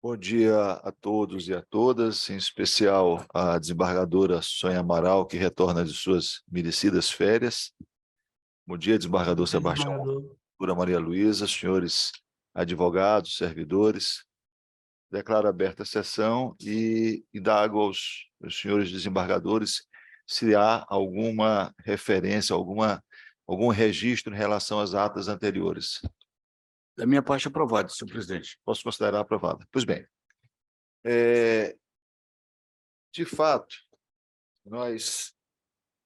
Bom dia a todos e a todas, em especial a desembargadora Sônia Amaral, que retorna de suas merecidas férias. Bom dia, desembargador Sebastião Desembargador. Ventura, Maria Luísa, senhores advogados, servidores. Declaro aberta a sessão e indago aos senhores desembargadores se há alguma referência, algum registro em relação às atas anteriores. Da minha parte, aprovado, senhor presidente. Posso considerar aprovada. Pois bem, de fato, nós,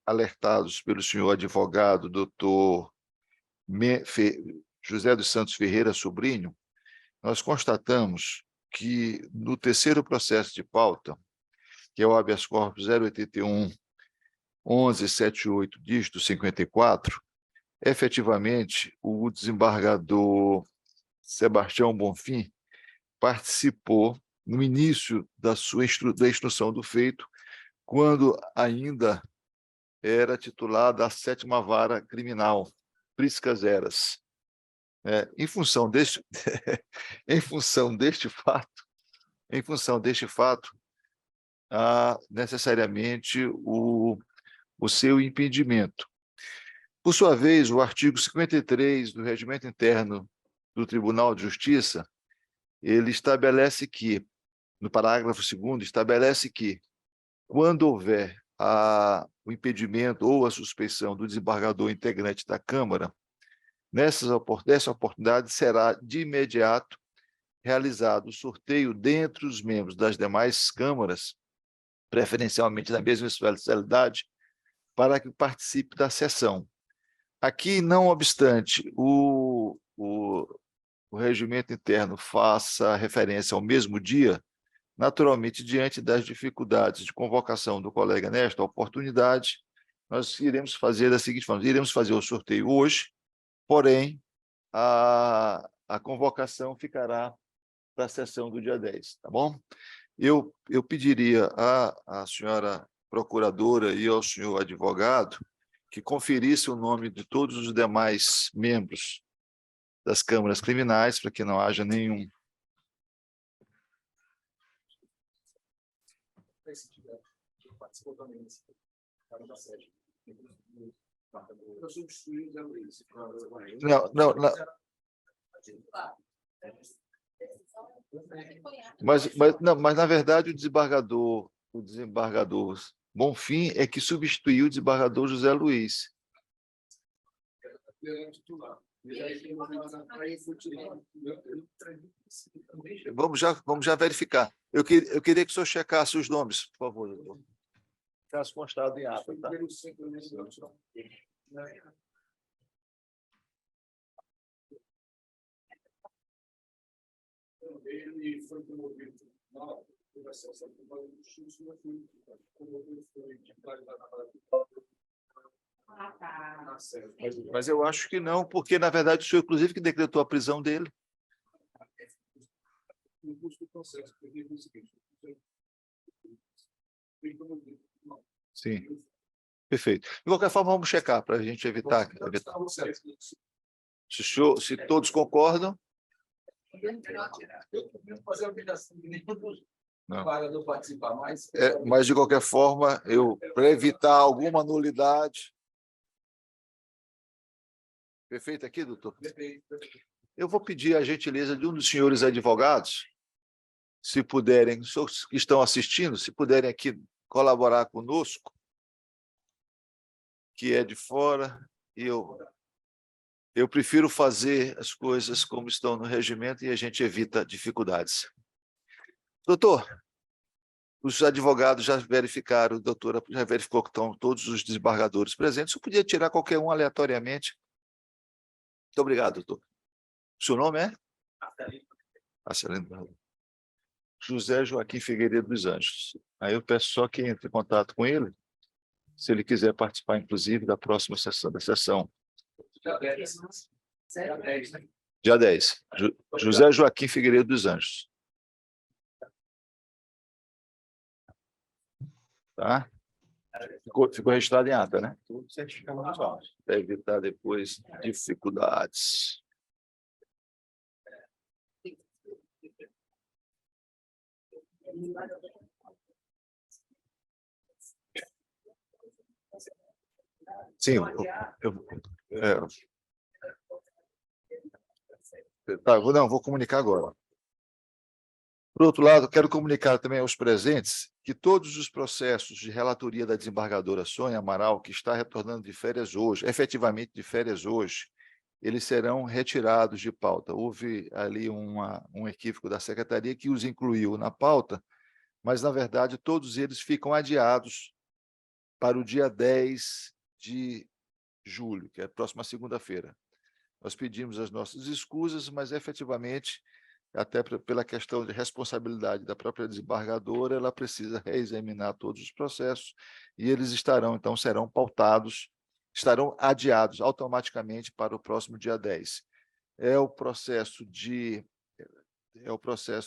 alertados pelo senhor advogado, doutor José dos Santos Ferreira Sobrinho, nós constatamos que no terceiro processo de pauta, que é o habeas corpus 081-1178, dígito 54, efetivamente, o desembargador Sebastião Bonfim participou no início da instrução do feito, quando ainda era titulada a 7ª Vara Criminal, Priscas Eras. Em função deste fato, há necessariamente o seu impedimento. Por sua vez, o artigo 53 do Regimento Interno do Tribunal de Justiça, ele estabelece que, no parágrafo 2º, estabelece que, quando houver o impedimento ou a suspeição do desembargador integrante da Câmara, nessa oportunidade será de imediato realizado o sorteio dentre os membros das demais câmaras, preferencialmente da mesma especialidade, para que participe da sessão. Aqui, não obstante o regimento interno faça referência ao mesmo dia, naturalmente, diante das dificuldades de convocação do colega nesta oportunidade, nós iremos fazer da seguinte forma: iremos fazer o sorteio hoje, porém, a convocação ficará para a sessão do dia 10, tá bom? Eu pediria à senhora procuradora e ao senhor advogado que conferisse o nome de todos os demais membros das câmaras criminais, para que não haja nenhum. Não. Mas na verdade, o desembargador Bonfim é que substituiu o desembargador José Luiz. Vamos já verificar. Eu queria que o senhor checasse os nomes, por favor, doutor. Caso constado em ata, tá? Ele foi promovido na conversação com o Justiça, mas eu acho que não, porque, na verdade, o senhor, inclusive, que decretou a prisão dele. Sim, perfeito. De qualquer forma, vamos checar para a gente evitar. Se todos concordam. Não. Mas, de qualquer forma, para evitar alguma nulidade. Perfeito aqui, doutor? Eu vou pedir a gentileza de um dos senhores advogados, se puderem, os que estão assistindo, se puderem aqui colaborar conosco, que é de fora, e eu prefiro fazer as coisas como estão no regimento e a gente evita dificuldades. Doutor, os advogados já verificaram, a doutora já verificou que estão todos os desembargadores presentes, eu podia tirar qualquer um aleatoriamente. Muito obrigado, doutor. O seu nome é? Marcelino. José Joaquim Figueiredo dos Anjos. Aí eu peço só que entre em contato com ele, se ele quiser participar, inclusive, da próxima sessão, Dia 10. Dia 10. José Joaquim Figueiredo dos Anjos. Tá? Ficou registrado em ata, né? Tudo certificado visual. Para evitar depois dificuldades. Sim, tá, vou comunicar agora. Por outro lado, quero comunicar também aos presentes que todos os processos de relatoria da desembargadora Sônia Amaral, que está retornando de férias hoje, efetivamente de férias hoje, eles serão retirados de pauta. Houve ali um equívoco da secretaria que os incluiu na pauta, mas, na verdade, todos eles ficam adiados para o dia 10 de julho, que é a próxima segunda-feira. Nós pedimos as nossas escusas, mas, efetivamente, até pela questão de responsabilidade da própria desembargadora, ela precisa reexaminar todos os processos e eles estarão, então, serão pautados, estarão adiados automaticamente para o próximo dia 10. É o processo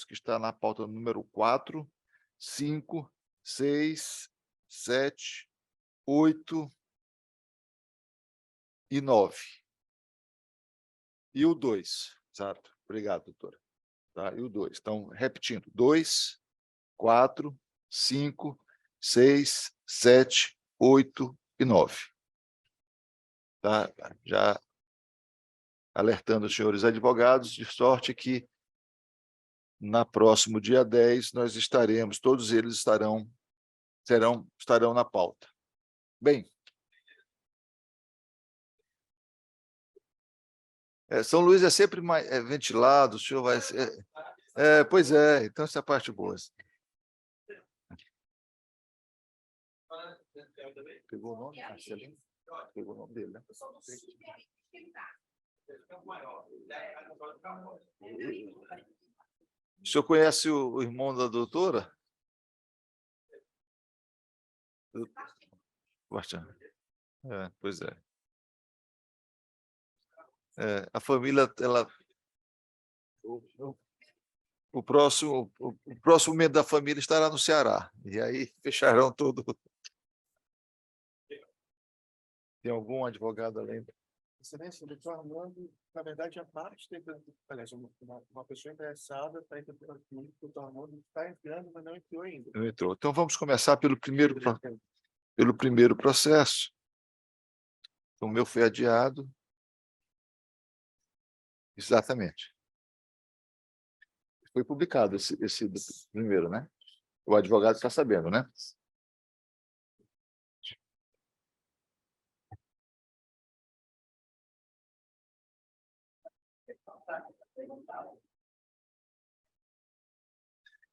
que está na pauta número 4, 5, 6, 7, 8 e 9. E o 2, exato. Obrigado, doutora. Tá? E o 2. Então, repetindo, 2, 4, 5, 6, 7, 8 e 9. Tá? Já alertando os senhores advogados, de sorte que na próximo dia 10 nós estaremos, todos eles estarão na pauta. Bem, São Luís é sempre mais ventilado, o senhor vai... pois é, então essa é a parte boa. Pegou o nome? Marcelinho? Pegou o nome dele, né? O senhor conhece o irmão da doutora? Bastião. Pois é. A família, ela... O próximo membro da família estará no Ceará. E aí fecharão todo... Tem algum advogado além? Excelência, o doutor Armando, na verdade, a parte aliás, uma pessoa interessada está entrando aqui, o doutor Armando está entrando, mas não entrou ainda. Não entrou. Então, vamos começar pelo primeiro processo. O meu foi adiado. Exatamente. Foi publicado esse primeiro, né? O advogado está sabendo, né?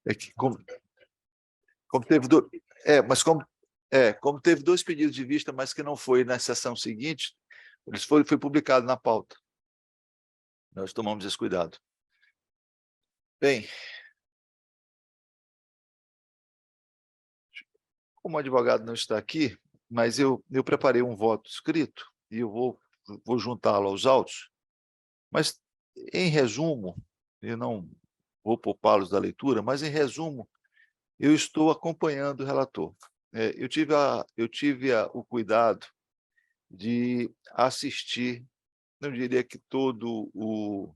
É que como teve como teve 2 pedidos de vista, mas que não foi na sessão seguinte, foi publicado na pauta. Nós tomamos esse cuidado. Bem, como o advogado não está aqui, mas eu preparei um voto escrito e eu vou juntá-lo aos autos, mas, em resumo, eu não vou poupá-los da leitura, mas, em resumo, eu estou acompanhando o relator. Eu tive o cuidado de assistir, não diria que todo o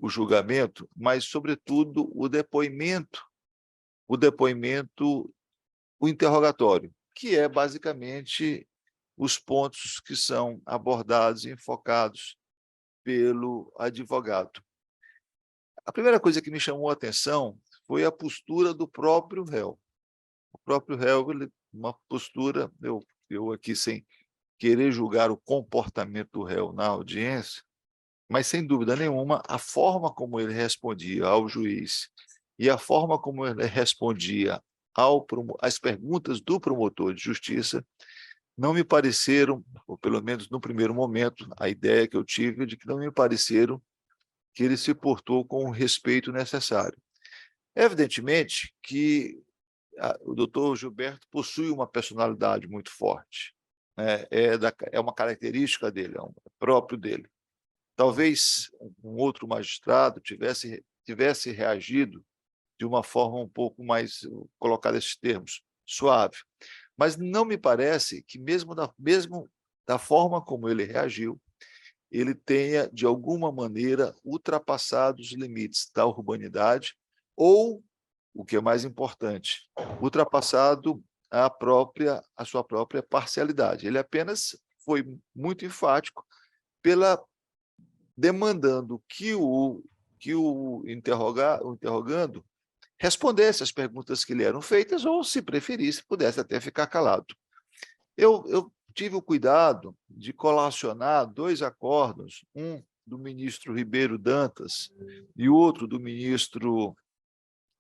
julgamento, mas, sobretudo, o interrogatório, que é, basicamente, os pontos que são abordados e enfocados pelo advogado. A primeira coisa que me chamou a atenção foi a postura do próprio réu. O próprio réu, uma postura, eu aqui sem querer julgar o comportamento do réu na audiência, mas, sem dúvida nenhuma, a forma como ele respondia ao juiz e a forma como ele respondia às perguntas do promotor de justiça não me pareceram, ou pelo menos no primeiro momento, a ideia que eu tive é de que não me pareceram que ele se portou com o respeito necessário. Evidentemente que o doutor Gilberto possui uma personalidade muito forte, né? É uma característica dele, é próprio dele. Talvez um outro magistrado tivesse reagido de uma forma um pouco mais, vou colocar esses termos, suave. Mas não me parece que, mesmo da forma como ele reagiu, ele tenha, de alguma maneira, ultrapassado os limites da urbanidade ou o que é mais importante, ultrapassado a sua própria parcialidade. Ele apenas foi muito enfático pela demandando que o interrogando respondesse às perguntas que lhe eram feitas ou, se preferisse, pudesse até ficar calado. Eu tive o cuidado de colacionar 2 acordos, um do ministro Ribeiro Dantas e outro do ministro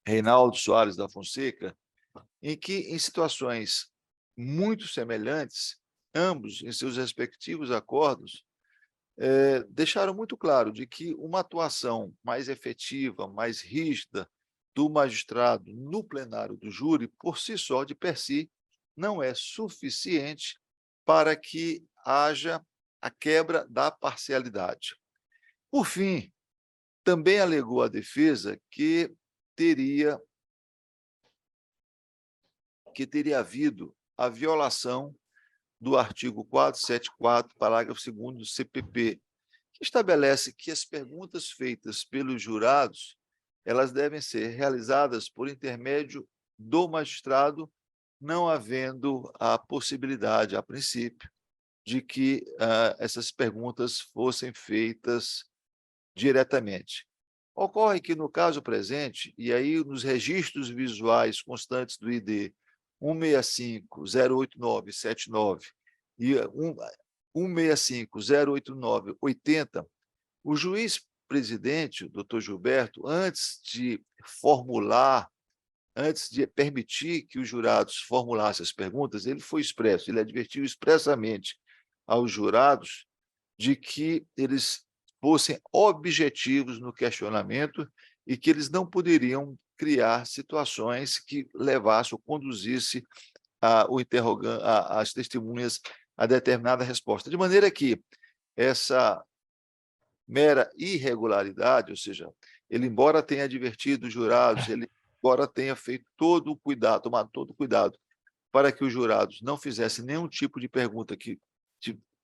Reinaldo Soares da Fonseca, em que, em situações muito semelhantes, ambos, em seus respectivos acordos, deixaram muito claro de que uma atuação mais efetiva, mais rígida do magistrado no plenário do júri, por si só, de per si, não é suficiente para que haja a quebra da parcialidade. Por fim, também alegou a defesa que teria havido a violação do artigo 474, parágrafo 2º do CPP, que estabelece que as perguntas feitas pelos jurados, elas devem ser realizadas por intermédio do magistrado, não havendo a possibilidade, a princípio, de que essas perguntas fossem feitas diretamente. Ocorre que, no caso presente, e aí nos registros visuais constantes do ID 165-089-79 e 165-089-80, o juiz-presidente, o doutor Gilberto, antes de permitir que os jurados formulassem as perguntas, ele foi expresso, ele advertiu expressamente aos jurados de que eles fossem objetivos no questionamento e que eles não poderiam criar situações que levassem ou conduzissem as testemunhas a determinada resposta. De maneira que essa mera irregularidade, ou seja, ele, embora tenha advertido os jurados, ele, embora tenha feito todo o cuidado, tomado todo o cuidado para que os jurados não fizessem nenhum tipo de pergunta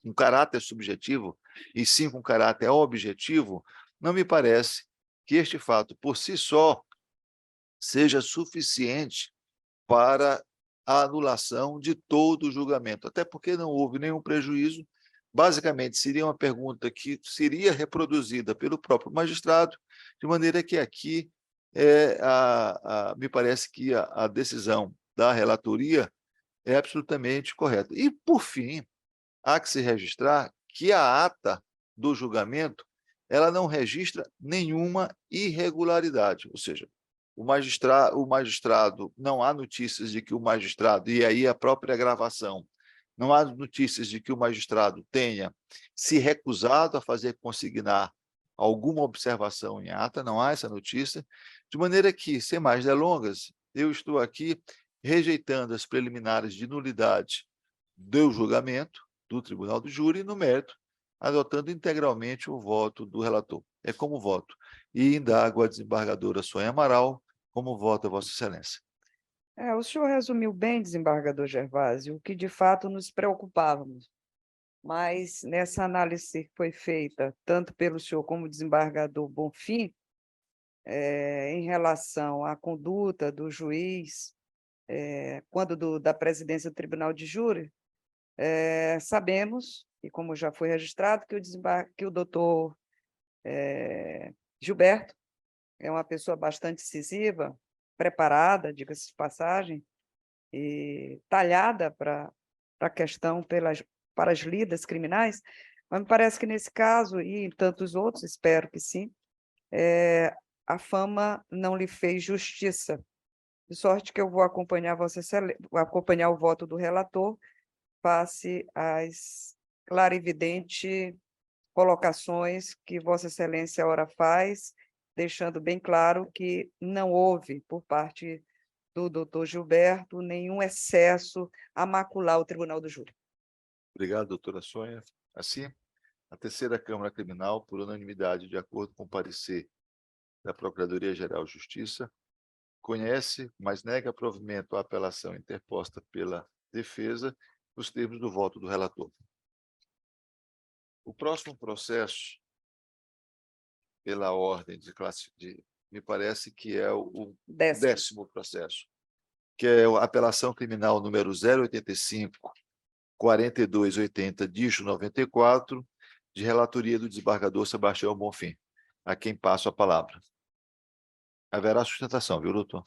com caráter subjetivo, e sim com caráter objetivo, não me parece que este fato, por si só, seja suficiente para a anulação de todo o julgamento, até porque não houve nenhum prejuízo. Basicamente, seria uma pergunta que seria reproduzida pelo próprio magistrado, de maneira que aqui me parece que a decisão da relatoria é absolutamente correta. E, por fim, há que se registrar que a ata do julgamento ela não registra nenhuma irregularidade, ou seja, o magistrado, não há notícias de que o magistrado, e aí a própria gravação, não há notícias de que o magistrado tenha se recusado a fazer consignar alguma observação em ata, não há essa notícia, de maneira que, sem mais delongas, eu estou aqui rejeitando as preliminares de nulidade do julgamento do Tribunal do Júri, no mérito, adotando integralmente o voto do relator. É como voto. E indago a desembargadora Sônia Amaral como vota Vossa Excelência. O senhor resumiu bem, desembargador Gervásio, o que de fato nos preocupávamos. Mas nessa análise que foi feita, tanto pelo senhor como desembargador Bonfim, em relação à conduta do juiz, quando da presidência do Tribunal de Júri, sabemos, e como já foi registrado, que o doutor Gilberto é uma pessoa bastante incisiva, preparada, diga-se de passagem, e talhada para a questão para as lidas criminais, mas me parece que nesse caso, e em tantos outros, espero que sim, a fama não lhe fez justiça, de sorte que eu vou acompanhar o voto do relator face às clarividentes colocações que Vossa Excelência ora faz, deixando bem claro que não houve, por parte do doutor Gilberto, nenhum excesso a macular o Tribunal do Júri. Obrigado, doutora Sônia. Assim, a terceira Câmara Criminal, por unanimidade, de acordo com o parecer da Procuradoria-Geral de Justiça, conhece, mas nega provimento à apelação interposta pela defesa nos termos do voto do relator. O próximo processo, pela ordem de me parece que é o 10º. 10º processo, que é a apelação criminal número 085-4280, dígito 94, de relatoria do desembargador Sebastião Bonfim, a quem passo a palavra. Haverá sustentação, viu, doutor?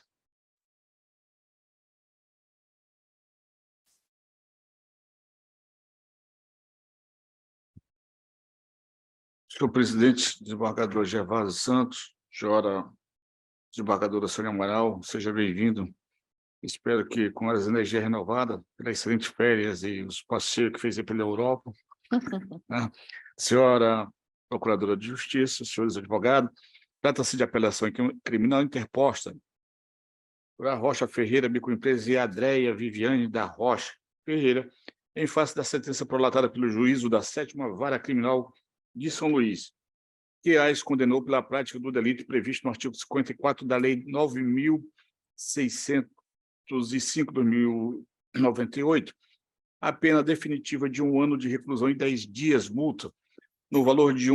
Senhor presidente, desembargador Gervásio Santos, senhora desembargadora Sônia Amaral, seja bem-vindo. Espero que, com as energias renovadas, pelas excelentes férias e os passeios que fez aí pela Europa, né? Senhora procuradora de Justiça, senhores advogados, trata-se de apelação criminal interposta por a Rocha Ferreira, microempresa, e Adréia Viviane da Rocha Ferreira, em face da sentença prolatada pelo juízo da 7ª Vara Criminal de São Luís, que as condenou pela prática do delito previsto no artigo 54 da Lei 9.605/2098, a pena definitiva de 1 ano de reclusão e 10 dias multa, no valor de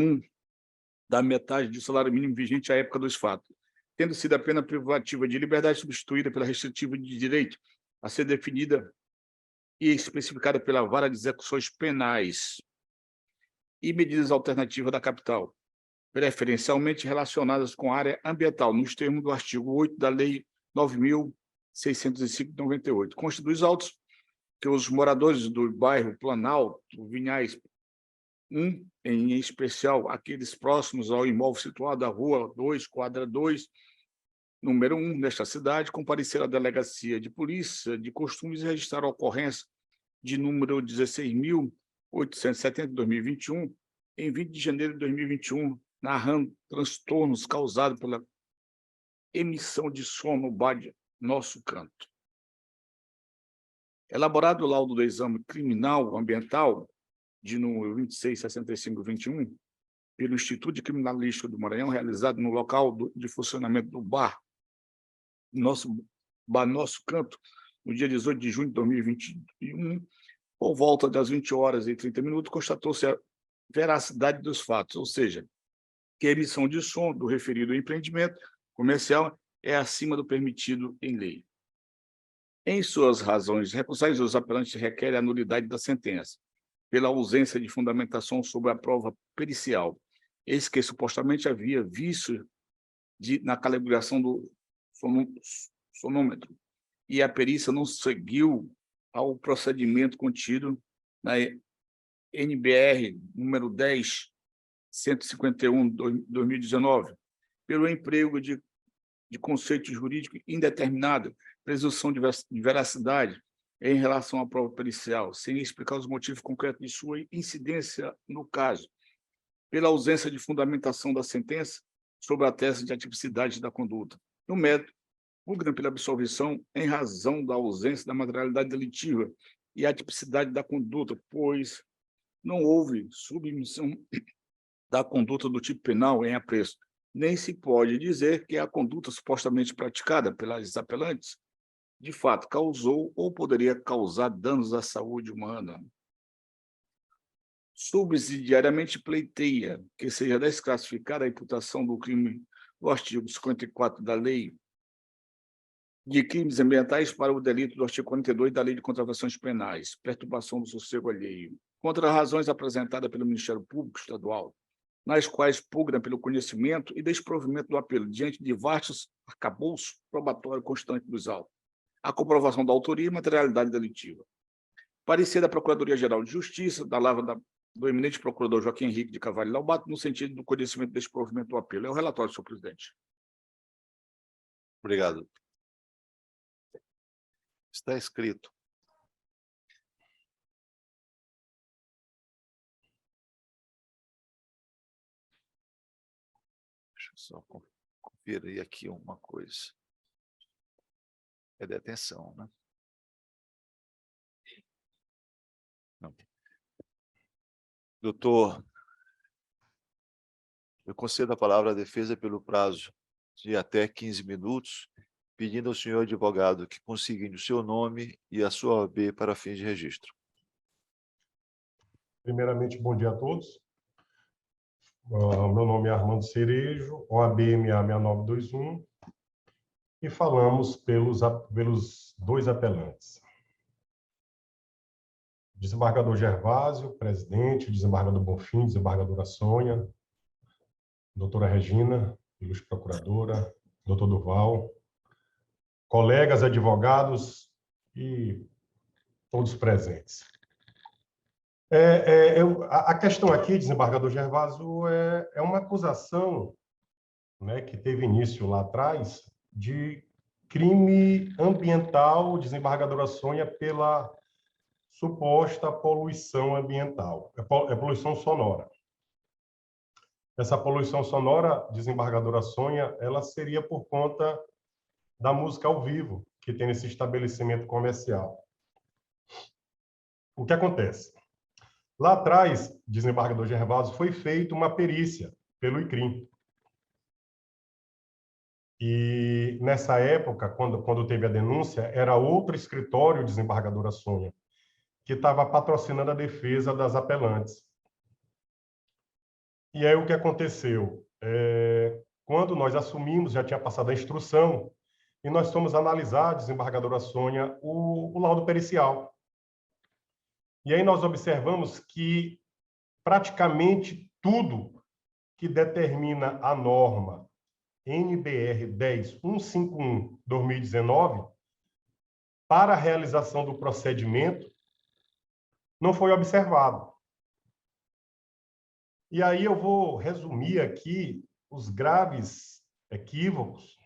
da metade do salário mínimo vigente à época dos fatos, tendo sido a pena privativa de liberdade substituída pela restritiva de direito, a ser definida e especificada pela Vara de Execuções Penais, e medidas alternativas da capital, preferencialmente relacionadas com a área ambiental, nos termos do artigo 8 da Lei 9.605/98. Consta dos autos que os moradores do bairro Planalto, Vinhais 1, em especial aqueles próximos ao imóvel situado à Rua 2, quadra 2, número 1, nesta cidade, compareceram à Delegacia de Polícia de Costumes e registraram a ocorrência de número 16.870/2021, em 20 de janeiro de 2021, narrando transtornos causados pela emissão de som no bar de Nosso Canto. Elaborado o laudo do exame criminal ambiental, de número 2665/21, pelo Instituto de Criminalística do Maranhão, realizado no local de funcionamento do bar Nosso Canto, no dia 18 de junho de 2021, por volta das 20h30, constatou-se a veracidade dos fatos, ou seja, que a emissão de som do referido empreendimento comercial é acima do permitido em lei. Em suas razões recusáveis, os apelantes requerem a nulidade da sentença, pela ausência de fundamentação sobre a prova pericial, eis que supostamente havia vício na calibração do sonômetro, e a perícia não seguiu ao procedimento contido na NBR número 10.151/2019, pelo emprego de conceito jurídico indeterminado, presunção de veracidade em relação à prova pericial, sem explicar os motivos concretos de sua incidência no caso, pela ausência de fundamentação da sentença sobre a tese de atipicidade da conduta. No mérito, pugnam pela absolvição em razão da ausência da materialidade delitiva e atipicidade da conduta, pois não houve submissão da conduta do tipo penal em apreço, nem se pode dizer que a conduta supostamente praticada pelas apelantes de fato causou ou poderia causar danos à saúde humana. Subsidiariamente pleiteia que seja desclassificada a imputação do crime do artigo 54 da Lei de Crimes Ambientais para o delito do artigo 42 da Lei de Contravenções Penais, perturbação do sossego alheio, contra razões apresentadas pelo Ministério Público Estadual, nas quais pugna pelo conhecimento e desprovimento do apelo diante de vastos arcabouços probatório constante dos autos, a comprovação da autoria e materialidade delitiva. Parecer da Procuradoria-Geral de Justiça, da lavra do eminente procurador Joaquim Henrique de Carvalho Lobato, no sentido do conhecimento e desprovimento do apelo. É o relatório, senhor presidente. Obrigado. Está escrito. Deixa eu só conferir aqui uma coisa. É detenção, né? Não. Doutor, eu concedo a palavra à defesa pelo prazo de até 15 minutos, pedindo ao senhor advogado que consigne o seu nome e a sua OAB para fins de registro. Primeiramente, bom dia a todos. Meu nome é Armando Cerejo, OAB-MA 6921, e falamos pelos dois apelantes. Desembargador Gervásio, presidente, desembargador Bonfim, desembargadora Sônia, doutora Regina, ilustre procuradora, doutor Durval, colegas advogados e todos presentes. A questão aqui, desembargador Gervásio, é uma acusação, né, que teve início lá atrás de crime ambiental, desembargadora Sônia, pela suposta poluição ambiental, poluição sonora. Essa poluição sonora, desembargadora Sônia, ela seria por conta da música ao vivo que tem nesse estabelecimento comercial. O que acontece? Lá atrás, desembargador Gervásio, foi feita uma perícia pelo ICRIM. E nessa época, quando teve a denúncia, era outro escritório, desembargadora Sônia, que estava patrocinando a defesa das apelantes. E aí o que aconteceu? Quando nós assumimos, já tinha passado a instrução, e nós fomos analisar, desembargadora Sônia, o laudo pericial. E aí nós observamos que praticamente tudo que determina a norma NBR 10.151/2019 para a realização do procedimento não foi observado. E aí eu vou resumir aqui os graves equívocos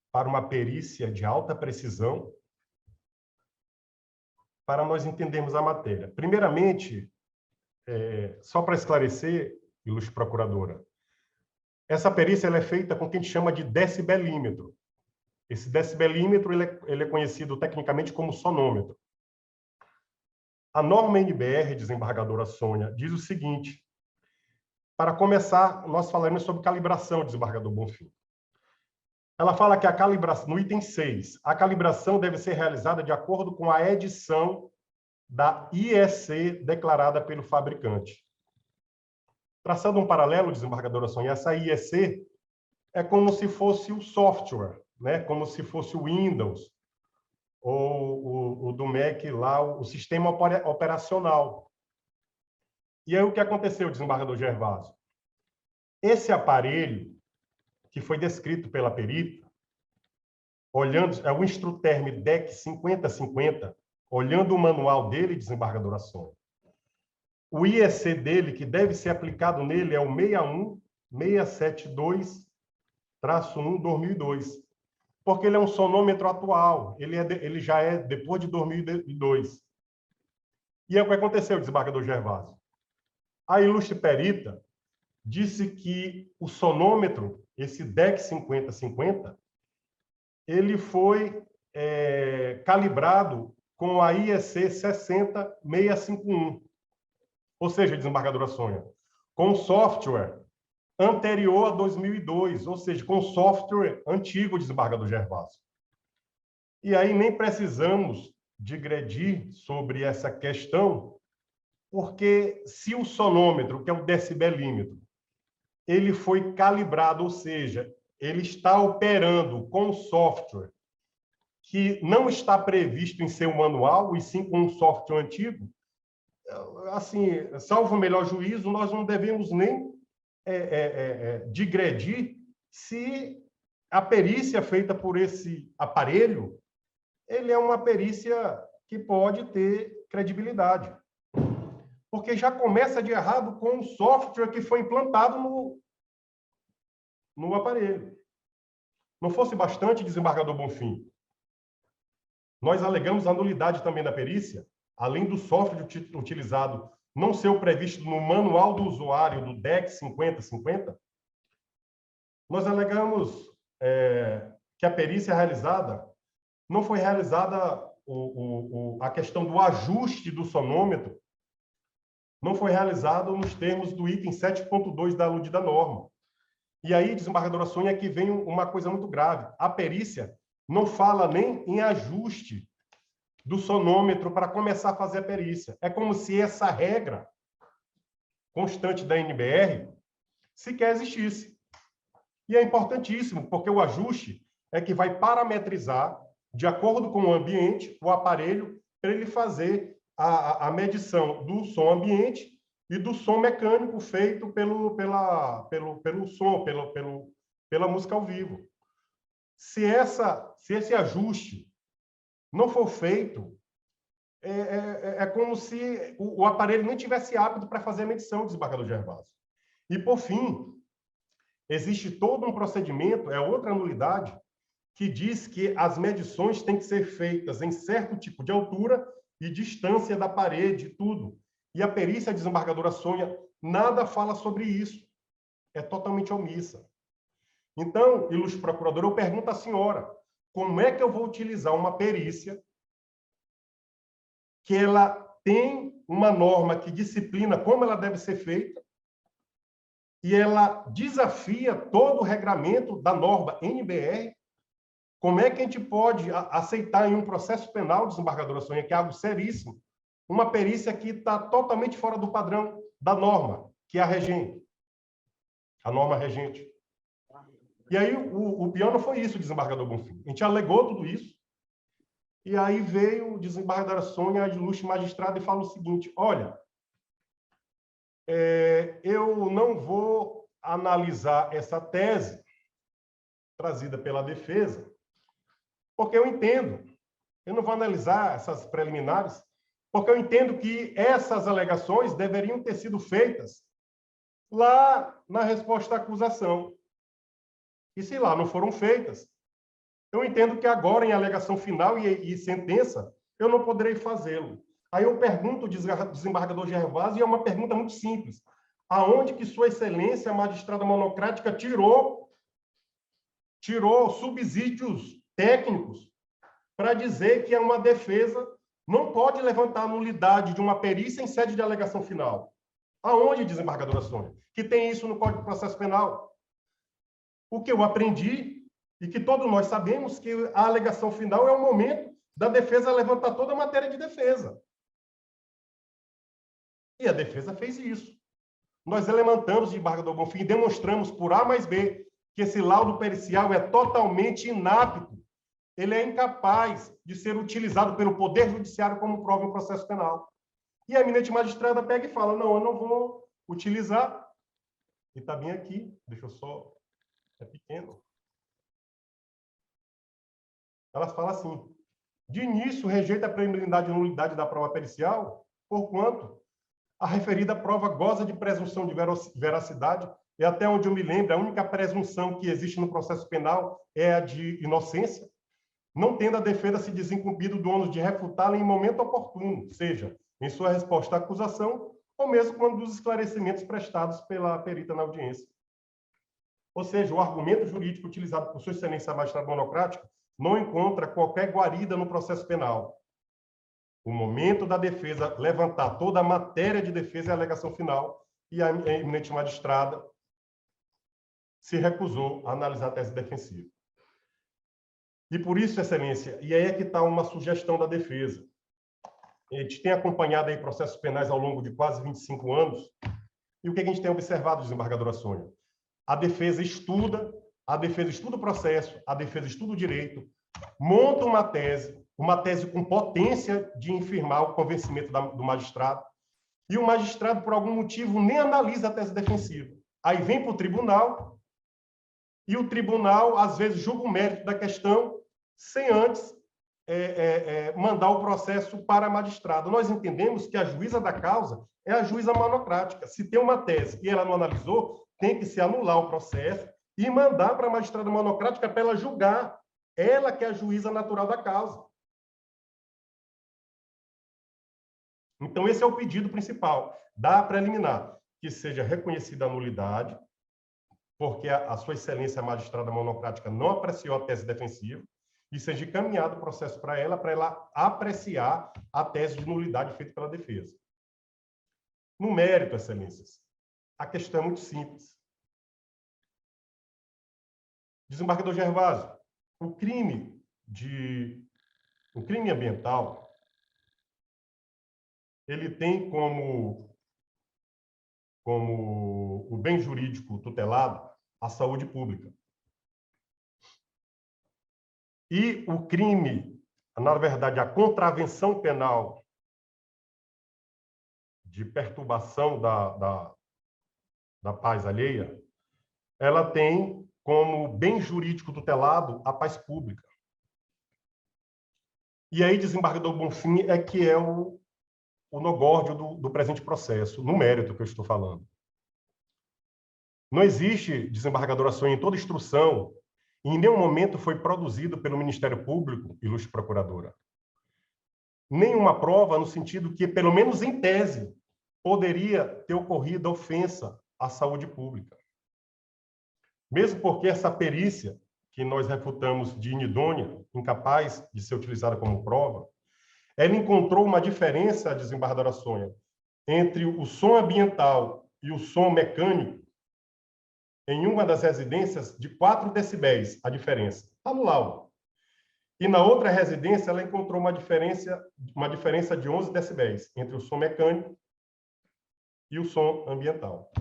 para uma perícia de alta precisão, para nós entendermos a matéria. Primeiramente, só para esclarecer, ilustre procuradora, essa perícia ela é feita com o que a gente chama de decibelímetro. Esse decibelímetro ele é conhecido tecnicamente como sonômetro. A norma NBR, desembargadora Sônia, diz o seguinte: para começar, nós falaremos sobre calibração, desembargador Bonfim. Ela fala que a calibração, no item 6, a calibração deve ser realizada de acordo com a edição da IEC declarada pelo fabricante. Traçando um paralelo, desembargadora Sônia, essa IEC é como se fosse o software, né? Como se fosse o Windows ou o do Mac lá, o sistema operacional. E aí o que aconteceu, desembargador Gervásio? Esse aparelho, que foi descrito pela perita, olhando, é o Instruterm DEC 5050, olhando o manual dele, desembargadora Sônia, o IEC dele, que deve ser aplicado nele, é o 61672-1/2002, porque ele é um sonômetro atual, ele já é depois de 2002. E é o que aconteceu, desembargador Gervásio. A ilustre perita disse que o sonômetro, esse DEC 5050, ele foi calibrado com a IEC 60651. Ou seja, desembargadora Sônia, com software anterior a 2002, ou seja, com software antigo, desembargador Gervásio. E aí nem precisamos digredir sobre essa questão, porque se o sonômetro, que é o decibelímetro, ele foi calibrado, ou seja, ele está operando com software que não está previsto em seu manual, e sim com um software antigo, assim, salvo o melhor juízo, nós não devemos nem digredir se a perícia feita por esse aparelho, ele é uma perícia que pode ter credibilidade. Porque já começa de errado com o software que foi implantado no aparelho. Não fosse bastante, desembargador Bonfim, nós alegamos a nulidade também da perícia, além do software utilizado não ser o previsto no manual do usuário do DEC 5050, nós alegamos que a perícia realizada não foi realizada, a questão do ajuste do sonômetro não foi realizado nos termos do item 7.2 da LUD da norma. E aí, desembargadora Sônia, que vem uma coisa muito grave. A perícia não fala nem em ajuste do sonômetro para começar a fazer a perícia. É como se essa regra constante da NBR sequer existisse. E é importantíssimo, porque o ajuste é que vai parametrizar, de acordo com o ambiente, o aparelho, para ele fazer a medição do som ambiente e do som mecânico feito pelo som, pela música ao vivo. Se esse ajuste não for feito, é como se o aparelho nem tivesse apto para fazer a medição, desembargador Gervásio. E, por fim, existe todo um procedimento, é outra nulidade, que diz que as medições têm que ser feitas em certo tipo de altura e distância da parede, tudo. E a perícia desembargadora Sônia nada fala sobre isso. É totalmente omissa. Então, ilustre procurador, eu pergunto à senhora, como é que eu vou utilizar uma perícia que ela tem uma norma que disciplina como ela deve ser feita e ela desafia todo o regramento da norma NBR? Como é que a gente pode aceitar em um processo penal, desembargadora Sônia, que é algo seríssimo, uma perícia que está totalmente fora do padrão da norma, que é a norma regente? E aí o pior não foi isso, desembargador Bonfim. A gente alegou tudo isso, e aí veio o desembargador Sônia, a ilustre magistrada, e fala o seguinte: olha, eu não vou analisar essa tese trazida pela defesa, porque eu entendo, eu não vou analisar essas preliminares, porque eu entendo que essas alegações deveriam ter sido feitas lá na resposta à acusação. E se lá não foram feitas, eu entendo que agora, em alegação final e sentença, eu não poderei fazê-lo. Aí eu pergunto ao desembargador Gervásio, e é uma pergunta muito simples: aonde que Sua Excelência, a magistrada monocrática, tirou subsídios técnicos para dizer que uma defesa não pode levantar a nulidade de uma perícia em sede de alegação final? Aonde, desembargadora Sônia, que tem isso no Código de Processo Penal? O que eu aprendi, e que todos nós sabemos, que a alegação final é o momento da defesa levantar toda a matéria de defesa. E a defesa fez isso. Nós levantamos, desembargador Bonfim, e demonstramos por A mais B que esse laudo pericial é totalmente inapto. Ele é incapaz de ser utilizado pelo Poder Judiciário como prova em processo penal. E a eminente magistrada pega e fala: não, eu não vou utilizar. E está bem aqui, deixa eu só... É pequeno. Ela fala assim: de início, rejeita a preliminaridade e nulidade da prova pericial, porquanto a referida prova goza de presunção de veracidade, e até onde eu me lembro, a única presunção que existe no processo penal é a de inocência, não tendo a defesa se desincumbido do ônus de refutá-la em momento oportuno, seja em sua resposta à acusação, ou mesmo quando dos esclarecimentos prestados pela perita na audiência. Ou seja, o argumento jurídico utilizado por Sua Excelência a magistrada monocrática não encontra qualquer guarida no processo penal. O momento da defesa levantar toda a matéria de defesa e alegação final, e a eminente magistrada se recusou a analisar a tese defensiva. E por isso, Excelência, e aí é que está uma sugestão da defesa. A gente tem acompanhado aí processos penais ao longo de quase 25 anos, e o que a gente tem observado, desembargadora Sônia? A defesa estuda o processo, a defesa estuda o direito, monta uma tese com potência de infirmar o convencimento do magistrado, e o magistrado, por algum motivo, nem analisa a tese defensiva. Aí vem para o tribunal, e o tribunal, às vezes, julga o mérito da questão sem antes mandar o processo para a magistrada. Nós entendemos que a juíza da causa é a juíza monocrática. Se tem uma tese e ela não analisou, tem que se anular o processo e mandar para a magistrada monocrática para ela julgar. Ela que é a juíza natural da causa. Então, esse é o pedido principal da preliminar, que seja reconhecida a nulidade, porque a Sua Excelência a magistrada monocrática não apreciou a tese defensiva, e seja encaminhado o processo para ela apreciar a tese de nulidade feita pela defesa. No mérito, Excelências, a questão é muito simples. Desembargador Gervásio, o crime ambiental, ele tem como como o bem jurídico tutelado, a saúde pública. E o crime, na verdade, a contravenção penal de perturbação da paz alheia, ela tem como bem jurídico tutelado a paz pública. E aí, desembargador Bonfim, é que é o nogórdio do presente processo, no mérito que eu estou falando. Não existe, desembargador Ações, em toda instrução, e em nenhum momento foi produzido pelo Ministério Público, ilustre procuradora, nenhuma prova no sentido que, pelo menos em tese, poderia ter ocorrido ofensa à saúde pública. Mesmo porque essa perícia, que nós refutamos de inidônea, incapaz de ser utilizada como prova, ela encontrou uma diferença, desembargadora Sônia, entre o som ambiental e o som mecânico, em uma das residências, de 4 decibéis, a diferença. Está no laudo. E na outra residência, ela encontrou uma diferença de 11 decibéis entre o som mecânico e o som ambiental.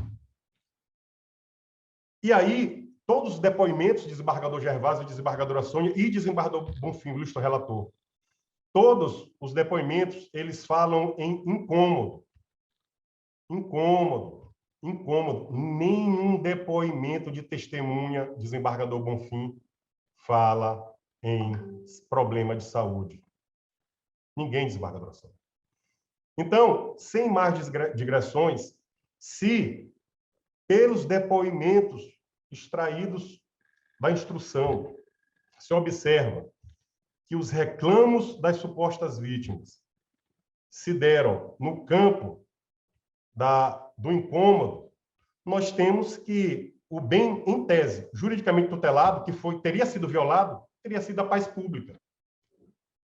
E aí, todos os depoimentos, desembargador Gervásio, desembargadora Sônia e desembargador Bonfim, ilustre relator, todos os depoimentos, eles falam em incômodo. Incômodo. Incômodo. Nenhum depoimento de testemunha, desembargador Bonfim, fala em problema de saúde. Ninguém, desembargador Sônia. Então, sem mais digressões, se pelos depoimentos extraídos da instrução se observa que os reclamos das supostas vítimas se deram no campo do incômodo, nós temos que o bem, em tese, juridicamente tutelado, que teria sido violado, teria sido a paz pública,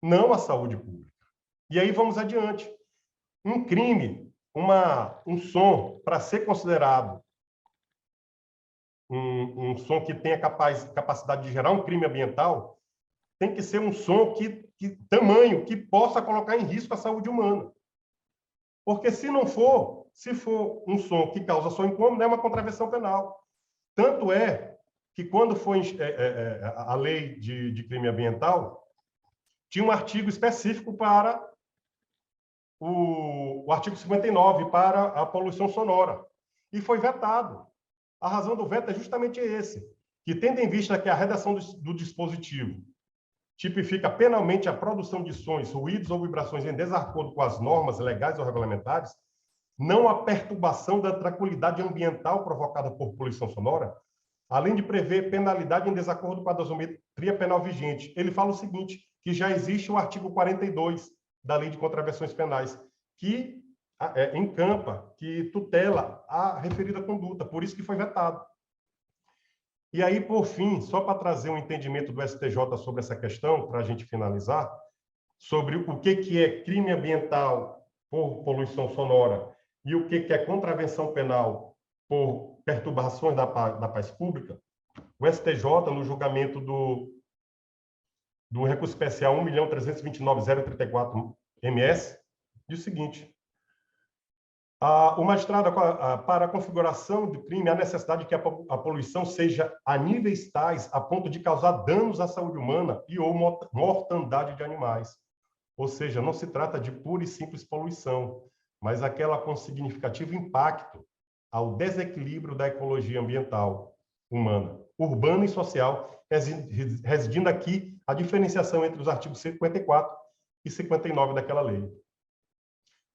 não a saúde pública. E aí vamos adiante. Um crime, um som, para ser considerado um som que tenha capacidade de gerar um crime ambiental, tem que ser um som tamanho que possa colocar em risco a saúde humana. Porque se for um som que causa só incômodo, é uma contravenção penal. Tanto é que quando foi a lei de crime ambiental, tinha um artigo específico para o artigo 59, para a poluição sonora, e foi vetado. A razão do veto é justamente esse, que tendo em vista que a redação do dispositivo tipifica penalmente a produção de sons, ruídos ou vibrações em desacordo com as normas legais ou regulamentares, não a perturbação da tranquilidade ambiental provocada por poluição sonora, além de prever penalidade em desacordo com a dosometria penal vigente. Ele fala o seguinte, que já existe o artigo 42 da Lei de Contravenções Penais, que encampa, que tutela a referida conduta, por isso que foi vetado. E aí, por fim, só para trazer um entendimento do STJ sobre essa questão, para a gente finalizar, sobre o que é crime ambiental por poluição sonora e o que é contravenção penal por perturbações da paz pública, o STJ, no julgamento do recurso especial 1.329.034 MS, diz o seguinte: o magistrado, para a configuração do crime, há necessidade que a poluição seja a níveis tais a ponto de causar danos à saúde humana e ou mortandade de animais. Ou seja, não se trata de pura e simples poluição, mas aquela com significativo impacto ao desequilíbrio da ecologia ambiental humana, urbana e social, residindo aqui a diferenciação entre os artigos 54 e 59 daquela lei.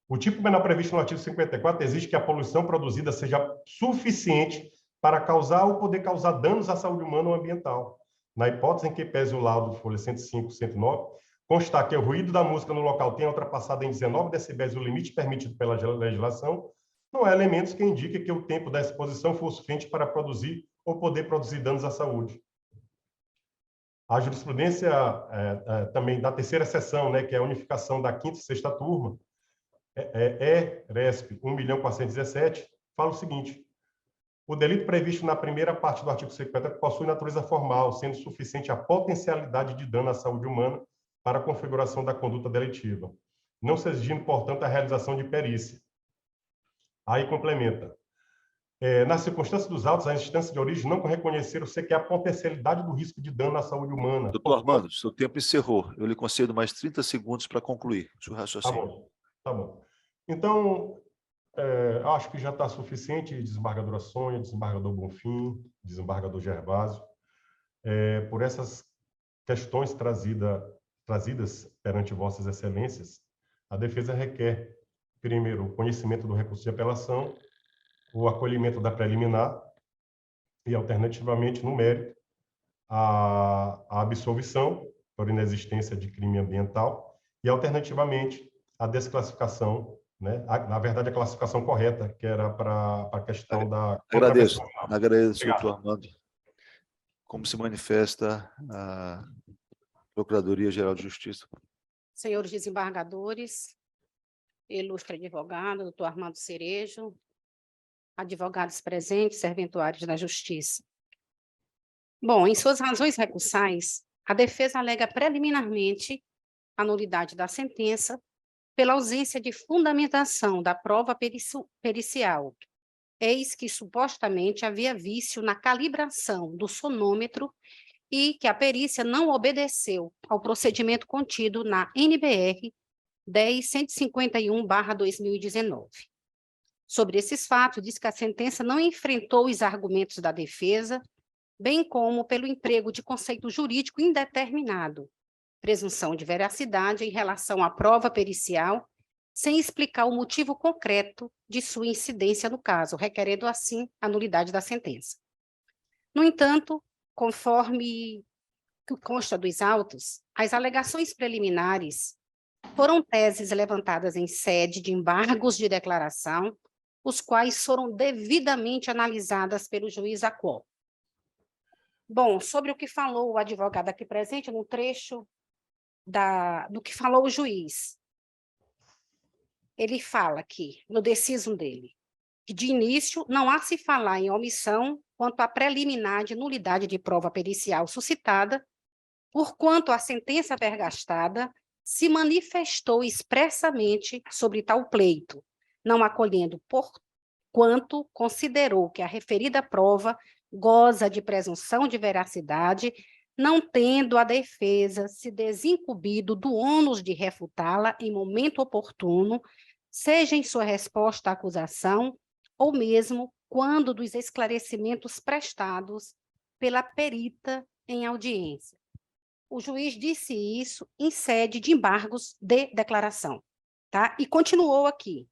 O tipo penal previsto no artigo 54 exige que a poluição produzida seja suficiente para causar ou poder causar danos à saúde humana ou ambiental. Na hipótese em que pese o laudo folha 105, 109, constar que o ruído da música no local tenha ultrapassado em 19 decibéis o limite permitido pela legislação, não há elementos que indiquem que o tempo da exposição for suficiente para produzir ou poder produzir danos à saúde. A jurisprudência também da terceira seção, que é a unificação da quinta e sexta turma, RESP 1.417, fala o seguinte: o delito previsto na primeira parte do artigo 50 possui natureza formal, sendo suficiente a potencialidade de dano à saúde humana para a configuração da conduta delitiva, não se exigindo, portanto, a realização de perícia. Aí complementa: nas circunstâncias dos autos, as instâncias de origem não reconheceram sequer a potencialidade do risco de dano à saúde humana. Doutor Armando, seu tempo encerrou. Eu lhe concedo mais 30 segundos para concluir o seu Tá raciocínio. bom, tá bom. Então, acho que já está suficiente, desembargadora Sônia, desembargador Bonfim, desembargador Gervásio, por essas questões trazidas perante vossas excelências. A defesa requer, primeiro, o conhecimento do recurso de apelação, o acolhimento da preliminar e, alternativamente, no mérito, a absolvição por inexistência de crime ambiental e, alternativamente, a desclassificação, né? Na verdade, a classificação correta, que era para a questão da Agradeço, contravenção. agradeço, Obrigado. doutor Armando. Como se manifesta a Procuradoria-Geral de Justiça? Senhores desembargadores, ilustre advogado, doutor Armando Cerejo, advogados presentes, serventuários da Justiça. Bom, em suas razões recursais, a defesa alega preliminarmente a nulidade da sentença pela ausência de fundamentação da prova pericial, eis que supostamente havia vício na calibração do sonômetro e que a perícia não obedeceu ao procedimento contido na NBR 10.151/2019. Sobre esses fatos, diz que a sentença não enfrentou os argumentos da defesa, bem como pelo emprego de conceito jurídico indeterminado, presunção de veracidade em relação à prova pericial, sem explicar o motivo concreto de sua incidência no caso, requerendo assim a nulidade da sentença. No entanto, conforme consta dos autos, as alegações preliminares foram teses levantadas em sede de embargos de declaração, os quais foram devidamente analisadas pelo juiz Aquó. Bom, sobre o que falou o advogado aqui presente, no trecho do que falou o juiz, ele fala aqui, no decisum dele, que de início não há se falar em omissão quanto à preliminar de nulidade de prova pericial suscitada, porquanto a sentença vergastada se manifestou expressamente sobre tal pleito, não acolhendo porquanto considerou que a referida prova goza de presunção de veracidade, não tendo a defesa se desincumbido do ônus de refutá-la em momento oportuno, seja em sua resposta à acusação, ou mesmo quando dos esclarecimentos prestados pela perita em audiência. O juiz disse isso em sede de embargos de declaração, tá? E continuou aqui.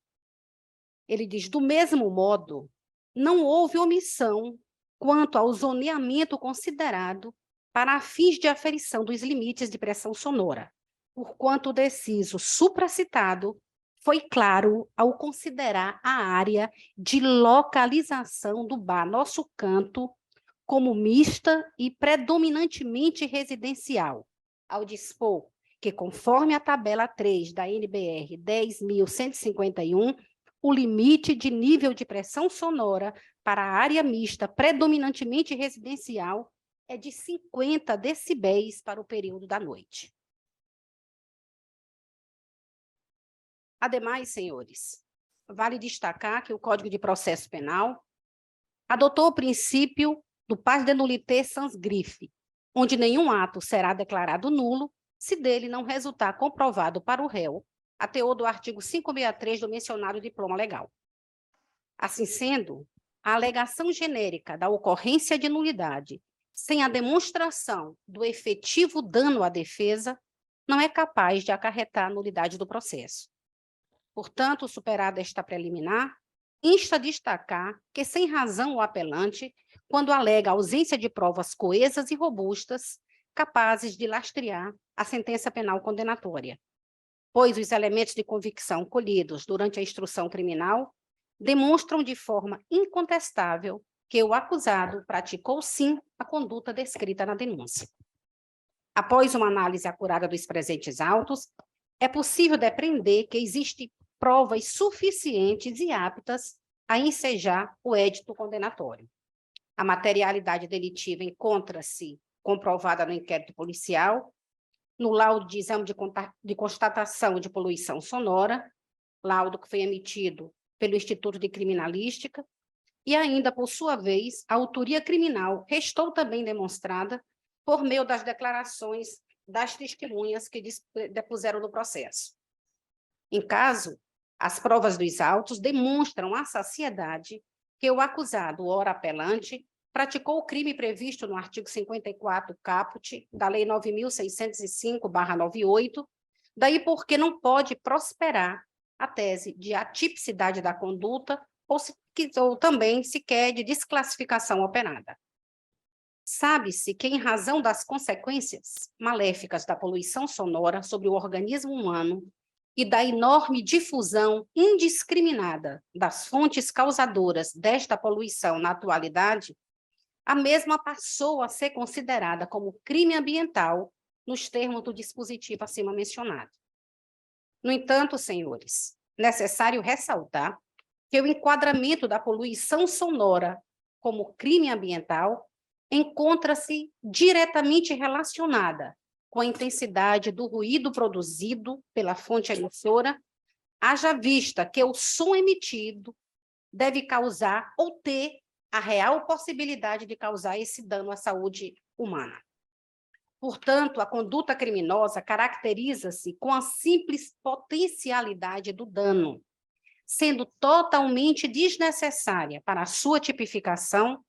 Ele diz, do mesmo modo, não houve omissão quanto ao zoneamento considerado para fins de aferição dos limites de pressão sonora, porquanto o deciso supracitado foi claro ao considerar a área de localização do bar Nosso Canto como mista e predominantemente residencial, ao dispor que, conforme a tabela 3 da NBR 10.151, o limite de nível de pressão sonora para a área mista predominantemente residencial é de 50 decibéis para o período da noite. Ademais, senhores, vale destacar que o Código de Processo Penal adotou o princípio do pars de nullité sans griffe, onde nenhum ato será declarado nulo se dele não resultar comprovado para o réu a teor do artigo 563 do mencionado diploma legal. Assim sendo, a alegação genérica da ocorrência de nulidade sem a demonstração do efetivo dano à defesa não é capaz de acarretar a nulidade do processo. Portanto, superada esta preliminar, insta a destacar que, sem razão o apelante, quando alega a ausência de provas coesas e robustas, capazes de lastrear a sentença penal condenatória, pois os elementos de convicção colhidos durante a instrução criminal demonstram de forma incontestável que o acusado praticou, sim, a conduta descrita na denúncia. Após uma análise acurada dos presentes autos, é possível depreender que existem provas suficientes e aptas a ensejar o édito condenatório. A materialidade delitiva encontra-se comprovada no inquérito policial, no laudo de exame de constatação de poluição sonora, laudo que foi emitido pelo Instituto de Criminalística, e ainda, por sua vez, a autoria criminal restou também demonstrada por meio das declarações das testemunhas que depuseram no processo. Em caso, as provas dos autos demonstram à saciedade que o acusado, ora apelante, praticou o crime previsto no artigo 54 caput da Lei 9.605/98, daí porque não pode prosperar a tese de atipicidade da conduta ou também sequer de desclassificação operada. Sabe-se que, em razão das consequências maléficas da poluição sonora sobre o organismo humano e da enorme difusão indiscriminada das fontes causadoras desta poluição na atualidade, a mesma passou a ser considerada como crime ambiental nos termos do dispositivo acima mencionado. No entanto, senhores, necessário ressaltar que o enquadramento da poluição sonora como crime ambiental encontra-se diretamente relacionada com a intensidade do ruído produzido pela fonte emissora, haja vista que o som emitido deve causar ou ter a real possibilidade de causar esse dano à saúde humana. Portanto, a conduta criminosa caracteriza-se com a simples potencialidade do dano, sendo totalmente desnecessária para a sua tipificação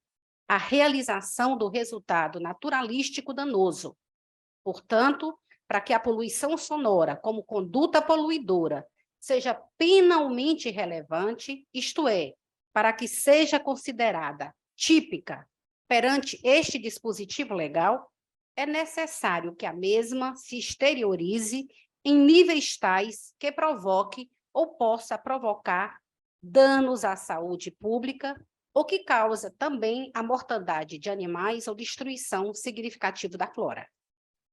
a realização do resultado naturalístico danoso. Portanto, para que a poluição sonora, como conduta poluidora, seja penalmente relevante, isto é, para que seja considerada típica perante este dispositivo legal, é necessário que a mesma se exteriorize em níveis tais que provoque ou possa provocar danos à saúde pública ou que causa também a mortandade de animais ou destruição significativa da flora.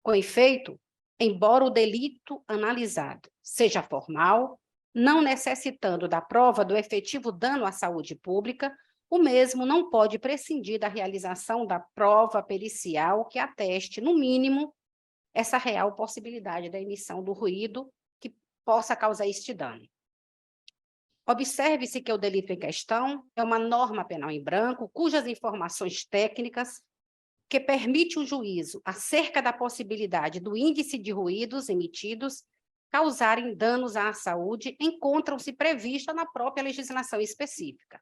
Com efeito, embora o delito analisado seja formal, não necessitando da prova do efetivo dano à saúde pública, o mesmo não pode prescindir da realização da prova pericial que ateste, no mínimo, essa real possibilidade da emissão do ruído que possa causar este dano. Observe-se que o delito em questão é uma norma penal em branco, cujas informações técnicas que permite o juízo acerca da possibilidade do índice de ruídos emitidos causarem danos à saúde encontram-se previstas na própria legislação específica.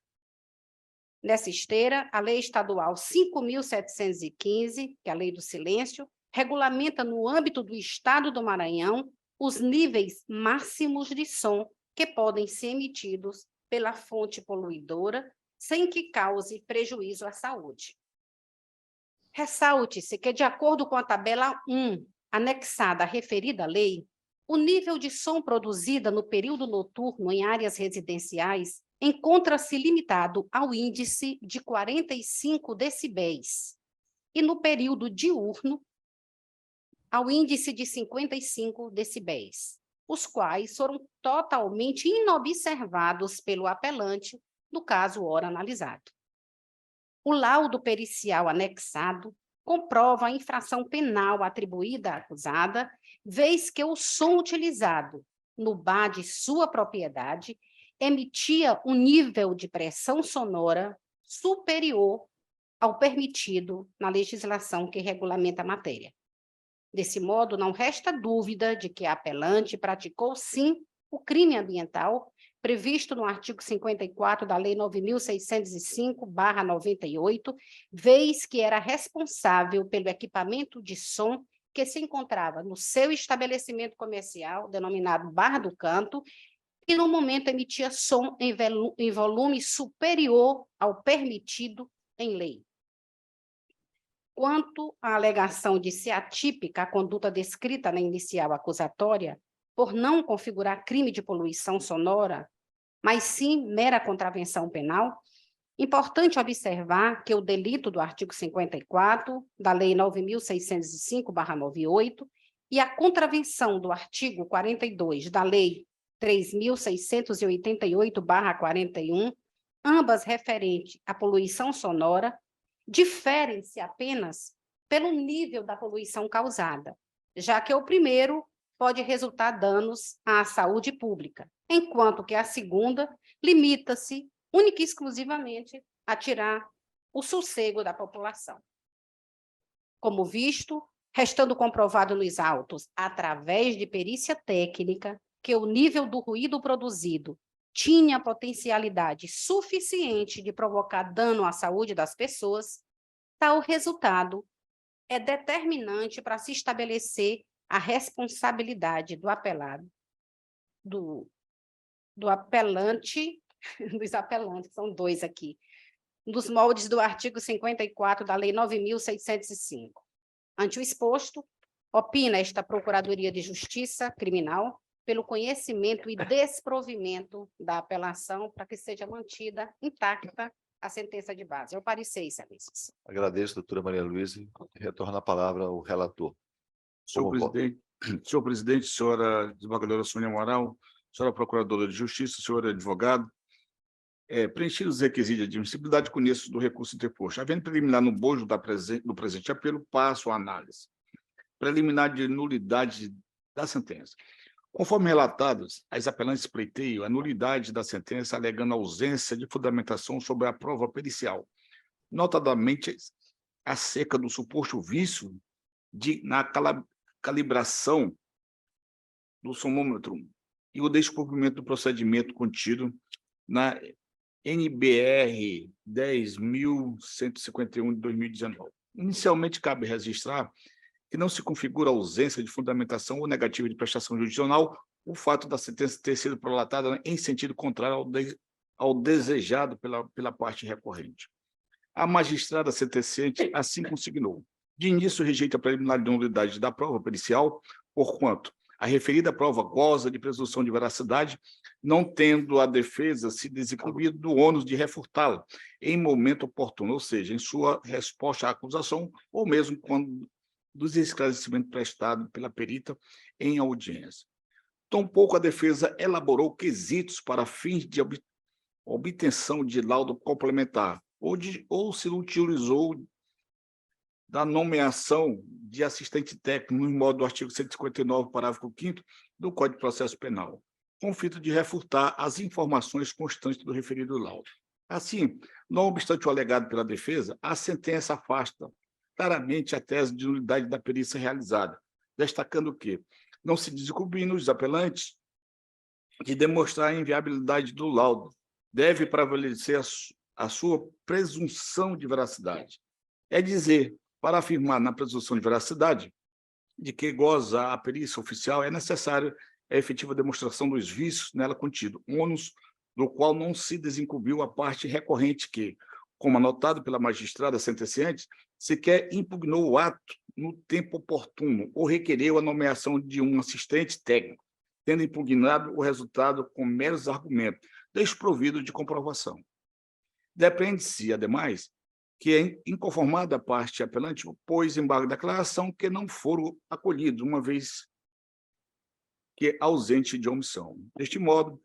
Nessa esteira, a Lei Estadual 5.715, que é a Lei do Silêncio, regulamenta no âmbito do Estado do Maranhão os níveis máximos de som que podem ser emitidos pela fonte poluidora sem que cause prejuízo à saúde. Ressalte-se que, de acordo com a tabela 1, anexada à referida lei, o nível de som produzida no período noturno em áreas residenciais encontra-se limitado ao índice de 45 decibéis e no período diurno ao índice de 55 decibéis, os quais foram totalmente inobservados pelo apelante no caso ora analisado. O laudo pericial anexado comprova a infração penal atribuída à acusada, vez que o som utilizado no bar de sua propriedade emitia um nível de pressão sonora superior ao permitido na legislação que regulamenta a matéria. Desse modo, não resta dúvida de que a apelante praticou, sim, o crime ambiental previsto no artigo 54 da Lei 9.605/98, vez que era responsável pelo equipamento de som que se encontrava no seu estabelecimento comercial, denominado Bar do Canto, e no momento emitia som em volume superior ao permitido em lei. Quanto à alegação de ser atípica a conduta descrita na inicial acusatória, por não configurar crime de poluição sonora, mas sim mera contravenção penal, importante observar que o delito do artigo 54 da Lei 9.605/98 e a contravenção do artigo 42 da Lei 3.688/41, ambas referentes à poluição sonora, diferem-se apenas pelo nível da poluição causada, já que o primeiro pode resultar danos à saúde pública, enquanto que a segunda limita-se única e exclusivamente a tirar o sossego da população. Como visto, restando comprovado nos autos, através de perícia técnica, que o nível do ruído produzido tinha potencialidade suficiente de provocar dano à saúde das pessoas, tal resultado é determinante para se estabelecer a responsabilidade do apelado, do apelante, dos apelantes, são dois aqui, dos moldes do artigo 54 da Lei 9.605. Ante o exposto, opina esta Procuradoria de Justiça Criminal pelo conhecimento e desprovimento da apelação para que seja mantida intacta a sentença de base. É o parecer, excelências. Agradeço, doutora Maria Luísa. Retorno a palavra ao relator. Senhor presidente, senhora desembargadora Sônia Moral, senhora procuradora de justiça, senhor advogado, preenchidos os requisitos de admissibilidade, conheço do recurso interposto. Havendo preliminar no bojo do presente apelo, passo a análise. Preliminar de nulidade da sentença. Conforme relatados, as apelantes pleiteiam a nulidade da sentença, alegando ausência de fundamentação sobre a prova pericial, notadamente acerca do suposto vício na calibração do somômetro e o descumprimento do procedimento contido na NBR 10.151 de 2019. Inicialmente, cabe registrar que não se configura ausência de fundamentação ou negativa de prestação judicional o fato da sentença ter sido prolatada em sentido contrário ao desejado pela parte recorrente. A magistrada sentenciante assim consignou. De início, rejeita a preliminar de nulidade da prova pericial, porquanto a referida prova goza de presunção de veracidade, não tendo a defesa se desincumbido do ônus de refutá-la em momento oportuno, ou seja, em sua resposta à acusação, ou mesmo quando dos esclarecimentos prestados pela perita em audiência. Tampouco a defesa elaborou quesitos para fins de obtenção de laudo complementar, ou se utilizou da nomeação de assistente técnico no modo do artigo 159, parágrafo 5º do Código de Processo Penal, com fito de refutar as informações constantes do referido laudo. Assim, não obstante o alegado pela defesa, a sentença afasta claramente a tese de nulidade da perícia realizada, destacando que não se desincumbindo os apelantes de demonstrar a inviabilidade do laudo, deve prevalecer a sua presunção de veracidade. É dizer, para afirmar na presunção de veracidade de que goza a perícia oficial, é necessário a efetiva demonstração dos vícios nela contido, ônus do qual não se desincumbiu a parte recorrente que, como anotado pela magistrada sentenciante, sequer impugnou o ato no tempo oportuno ou requereu a nomeação de um assistente técnico, tendo impugnado o resultado com meros argumentos, desprovido de comprovação. Depende-se, ademais, que é inconformada a parte apelante, pôs embargo da declaração que não foram acolhidos, uma vez que ausente de omissão. Deste modo,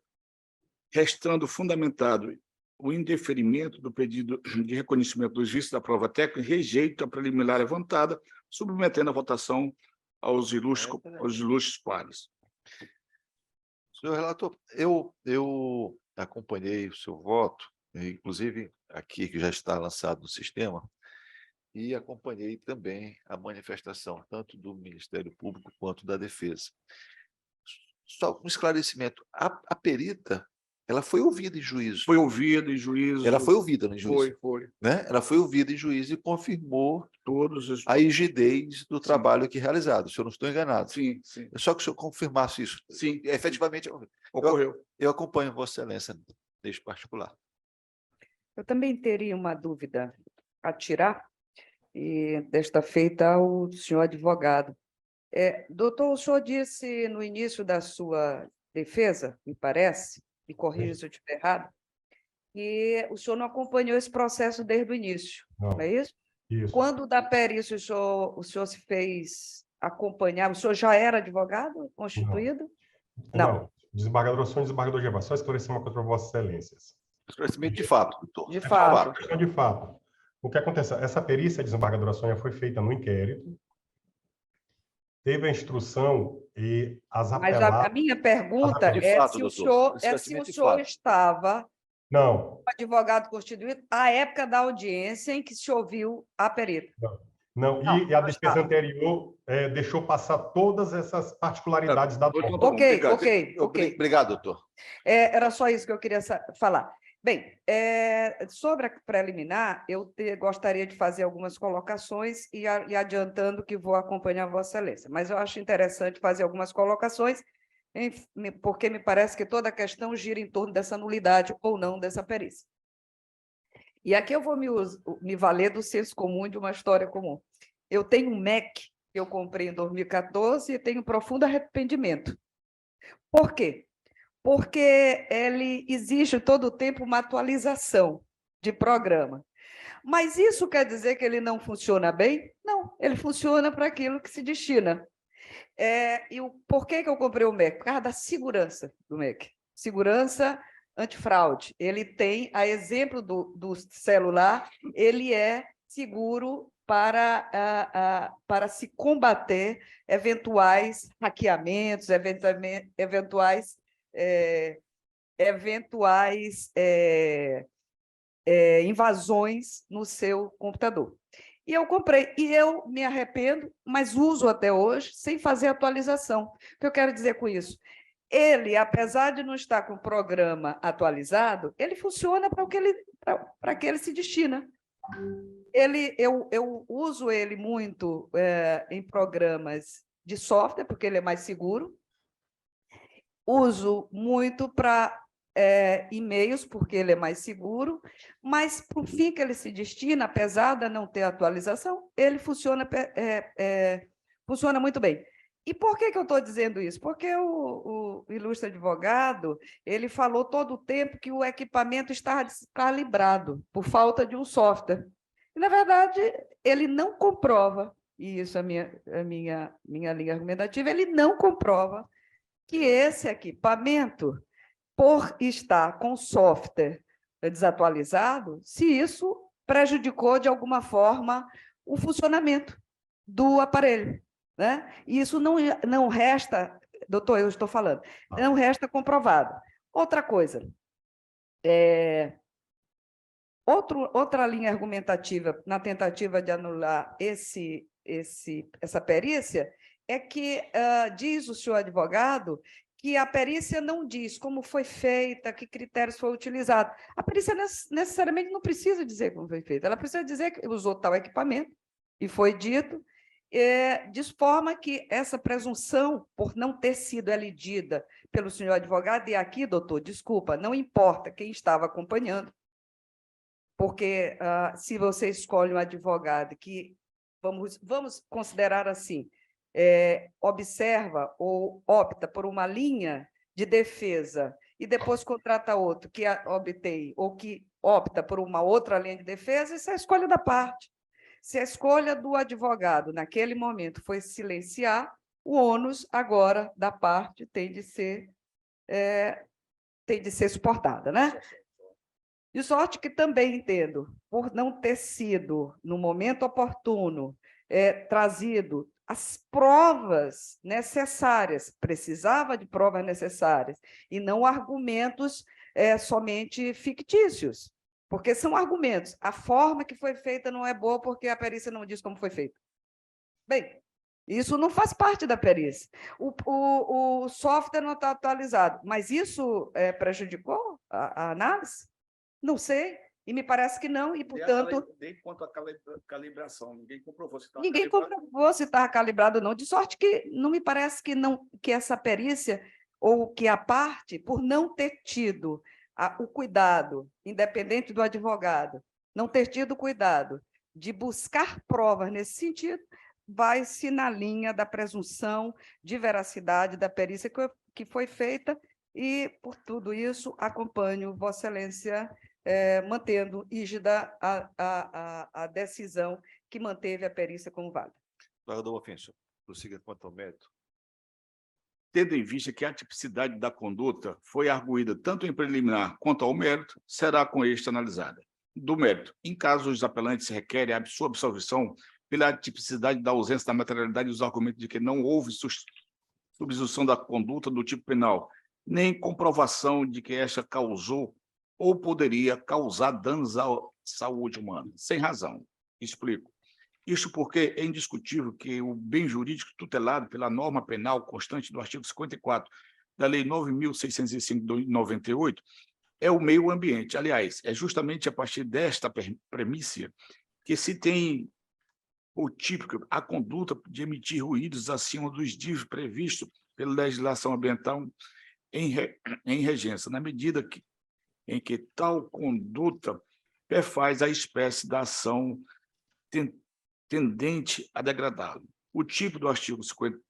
restando fundamentado o indeferimento do pedido de reconhecimento dos vícios da prova técnica, rejeito a preliminar levantada, submetendo a votação aos ilustres pares. Senhor relator, eu acompanhei o seu voto, inclusive aqui que já está lançado no sistema, e acompanhei também a manifestação, tanto do Ministério Público quanto da Defesa. Só um esclarecimento, a perita, ela foi ouvida em juízo. Foi ouvida em juízo. Ela foi ouvida no juízo. Foi. Né? Ela foi ouvida em juízo e confirmou todos os... a rigidez do trabalho aqui realizado, se eu não estou enganado. Sim, sim. Só que o senhor confirmasse isso. Sim. Efetivamente, ocorreu. Eu acompanho Vossa Excelência neste particular. Eu também teria uma dúvida a tirar, e desta feita ao senhor advogado. Doutor, o senhor disse no início da sua defesa, me parece, me corrija se eu estiver errado, que o senhor não acompanhou esse processo desde o início, não é isso? Isso. Quando da perícia o senhor se fez acompanhar, o senhor já era advogado constituído? Não. Desembargador Sônia, desembargador Gevar, só esclarecer uma coisa para Vossas Excelências. Esclarecimento de fato, doutor. De fato. Questão de fato. O que acontece? Essa perícia, desembargadora Sônia, foi feita no inquérito, teve a instrução e as apeladas... Mas a minha pergunta De é fato, se o doutor. senhor estava Não, O advogado constituído à época da audiência em que se ouviu a perita. não. Não, E a defesa tá. anterior deixou passar todas essas particularidades da Então, norma. tá bom, Ok, obrigado. ok. Obrigado, doutor. Era só isso que eu queria falar. Bem, sobre a preliminar, eu gostaria de fazer algumas colocações e adiantando que vou acompanhar Vossa Excelência, mas eu acho interessante fazer algumas colocações, porque me parece que toda a questão gira em torno dessa nulidade ou não dessa perícia. E aqui eu vou me valer do senso comum e de uma história comum. Eu tenho um Mac que eu comprei em 2014 e tenho profundo arrependimento. Por quê? Porque ele exige todo o tempo uma atualização de programa. Mas isso quer dizer que ele não funciona bem? Não, ele funciona para aquilo que se destina. Por que eu comprei o Mac? Por causa da segurança do Mac. Segurança antifraude. Ele tem, a exemplo do celular, ele é seguro para se combater eventuais hackeamentos, eventuais invasões no seu computador. E eu comprei, e eu me arrependo, mas uso até hoje, sem fazer atualização. O que eu quero dizer com isso? Ele, apesar de não estar com o programa atualizado, ele funciona para que ele se destina. Eu uso ele muito em programas de software, porque ele é mais seguro. Uso muito para e-mails, porque ele é mais seguro, mas, para o fim que ele se destina, apesar de não ter atualização, ele funciona muito bem. E por que eu estou dizendo isso? Porque o ilustre advogado ele falou todo o tempo que o equipamento estava descalibrado por falta de um software. E, na verdade, ele não comprova, e isso é a minha linha argumentativa, ele não comprova que esse equipamento, por estar com software desatualizado, se isso prejudicou, de alguma forma, o funcionamento do aparelho. Né? E isso não resta, doutor, eu estou falando, não resta comprovado. Outra coisa, outra linha argumentativa na tentativa de anular essa perícia é que diz o senhor advogado que a perícia não diz como foi feita, que critérios foi utilizado. A perícia necessariamente não precisa dizer como foi feita, ela precisa dizer que usou tal equipamento, e foi dito, de forma que essa presunção, por não ter sido elegida pelo senhor advogado, e aqui, doutor, desculpa, não importa quem estava acompanhando, porque se você escolhe um advogado que, vamos considerar assim, observa ou opta por uma linha de defesa e depois contrata outro que obtém ou que opta por uma outra linha de defesa, isso é a escolha da parte. Se a escolha do advogado naquele momento foi silenciar, o ônus agora da parte tem de ser suportada, né? De sorte que também entendo, por não ter sido, no momento oportuno, trazido as provas necessárias, precisava de provas necessárias, e não argumentos somente fictícios, porque são argumentos. A forma que foi feita não é boa porque a perícia não diz como foi feita. Bem, isso não faz parte da perícia. O software não está atualizado, mas isso prejudicou a análise? Não sei, e me parece que não, e, portanto... Nem quanto à calibração, ninguém comprovou se estava Ninguém calibrado. comprovou se estava calibrado ou não, de sorte que não me parece que essa perícia, ou que a parte, por não ter tido o cuidado, independente do advogado, não ter tido o cuidado de buscar provas nesse sentido, vai-se na linha da presunção de veracidade da perícia que foi feita, e, por tudo isso, acompanho Vossa Excelência mantendo rígida a decisão que manteve a perícia como válida. Doutor Ofenso, prossiga quanto ao mérito. Tendo em vista que a tipicidade da conduta foi arguída tanto em preliminar quanto ao mérito, será com este analisada. Do mérito, em caso os apelantes requerem a sua absolvição pela tipicidade da ausência da materialidade e os argumentos de que não houve substituição da conduta do tipo penal, nem comprovação de que esta causou ou poderia causar danos à saúde humana. Sem razão. Explico. Isso porque é indiscutível que o bem jurídico tutelado pela norma penal constante do artigo 54 da Lei 9.605 de 98 é o meio ambiente. Aliás, é justamente a partir desta premissa que se tem o típico, a conduta de emitir ruídos acima dos níveis previstos pela legislação ambiental em regência, na medida em que tal conduta perfaz a espécie da ação tendente a degradá-lo. O tipo do artigo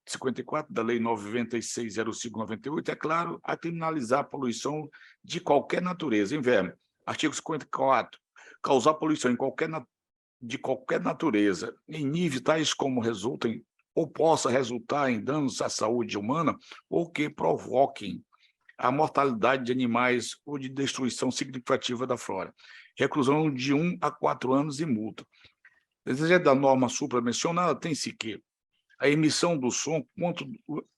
54 da Lei 96.05/98 é claro a criminalizar a poluição de qualquer natureza. Inverno. Artigo 54. Causar poluição de qualquer natureza em níveis tais como resultem ou possa resultar em danos à saúde humana ou que provoquem a mortalidade de animais ou de destruição significativa da flora. Reclusão de 1 a 4 anos e multa. Desde da norma supramencionada, tem-se que a emissão do som, quanto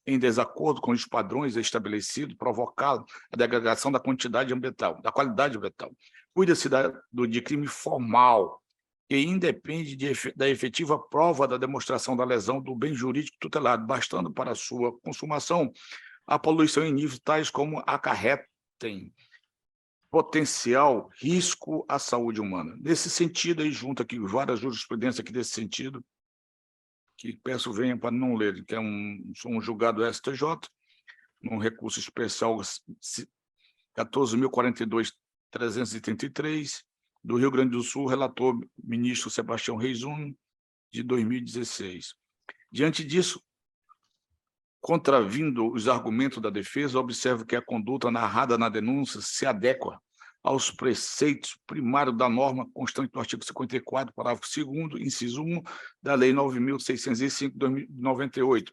em desacordo com os padrões estabelecidos, provocar a degradação da quantidade ambiental, da qualidade ambiental. Cuida-se de crime formal, que independe da efetiva prova da demonstração da lesão do bem jurídico tutelado, bastando para sua consumação a poluição em níveis tais como acarretem potencial risco à saúde humana. Nesse sentido, aí junto aqui várias jurisprudências aqui desse sentido, que peço venham para não ler, que é um julgado STJ, num recurso especial 14.042.333, do Rio Grande do Sul, relator ministro Sebastião Reis Uno, de 2016. Diante disso, contravindo os argumentos da defesa, observo que a conduta narrada na denúncia se adequa aos preceitos primários da norma constante do artigo 54, parágrafo 2º, inciso 1, da Lei 9.605 de 98,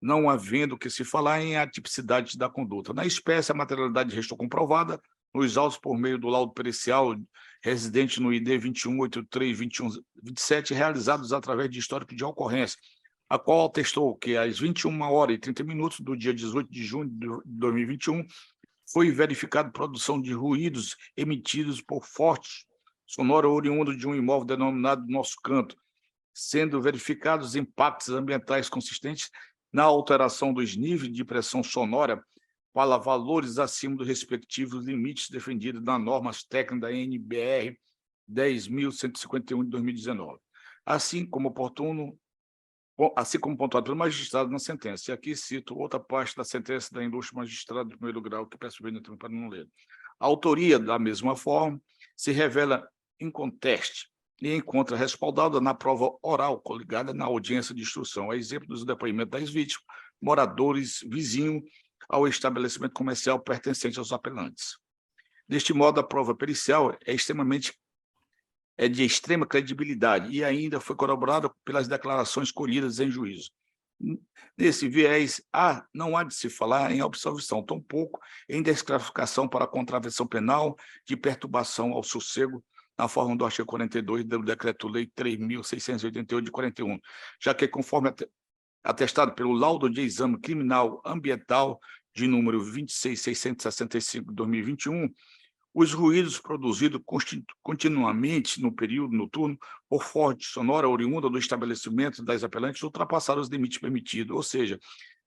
não havendo que se falar em atipicidade da conduta. Na espécie, a materialidade restou comprovada nos autos por meio do laudo pericial residente no ID 2183-2127, realizados através de histórico de ocorrência, a qual atestou que às 21h30 do dia 18 de junho de 2021 foi verificada produção de ruídos emitidos por fortes sonora oriundo de um imóvel denominado Nosso Canto, sendo verificados impactos ambientais consistentes na alteração dos níveis de pressão sonora para valores acima dos respectivos limites defendidos nas normas técnicas da NBR 10.151 de 2019, assim como pontuado pelo magistrado na sentença. E aqui cito outra parte da sentença da ilustre magistrado de primeiro grau, que peço bem também para não ler. A autoria, da mesma forma, se revela inconteste e encontra respaldada na prova oral coligada na audiência de instrução, a exemplo dos depoimentos das vítimas, moradores vizinhos ao estabelecimento comercial pertencente aos apelantes. Deste modo, a prova pericial é de extrema credibilidade e ainda foi corroborada pelas declarações colhidas em juízo. Nesse viés, não há de se falar em absolvição, tampouco em desclassificação para contravenção penal de perturbação ao sossego, na forma do artigo 42 do Decreto-Lei 3.688 de 41, já que, conforme atestado pelo laudo de exame criminal ambiental de número 26.665 de 2021, os ruídos produzidos continuamente no período noturno por fonte sonora oriunda do estabelecimento das apelantes ultrapassaram os limites permitidos, ou seja,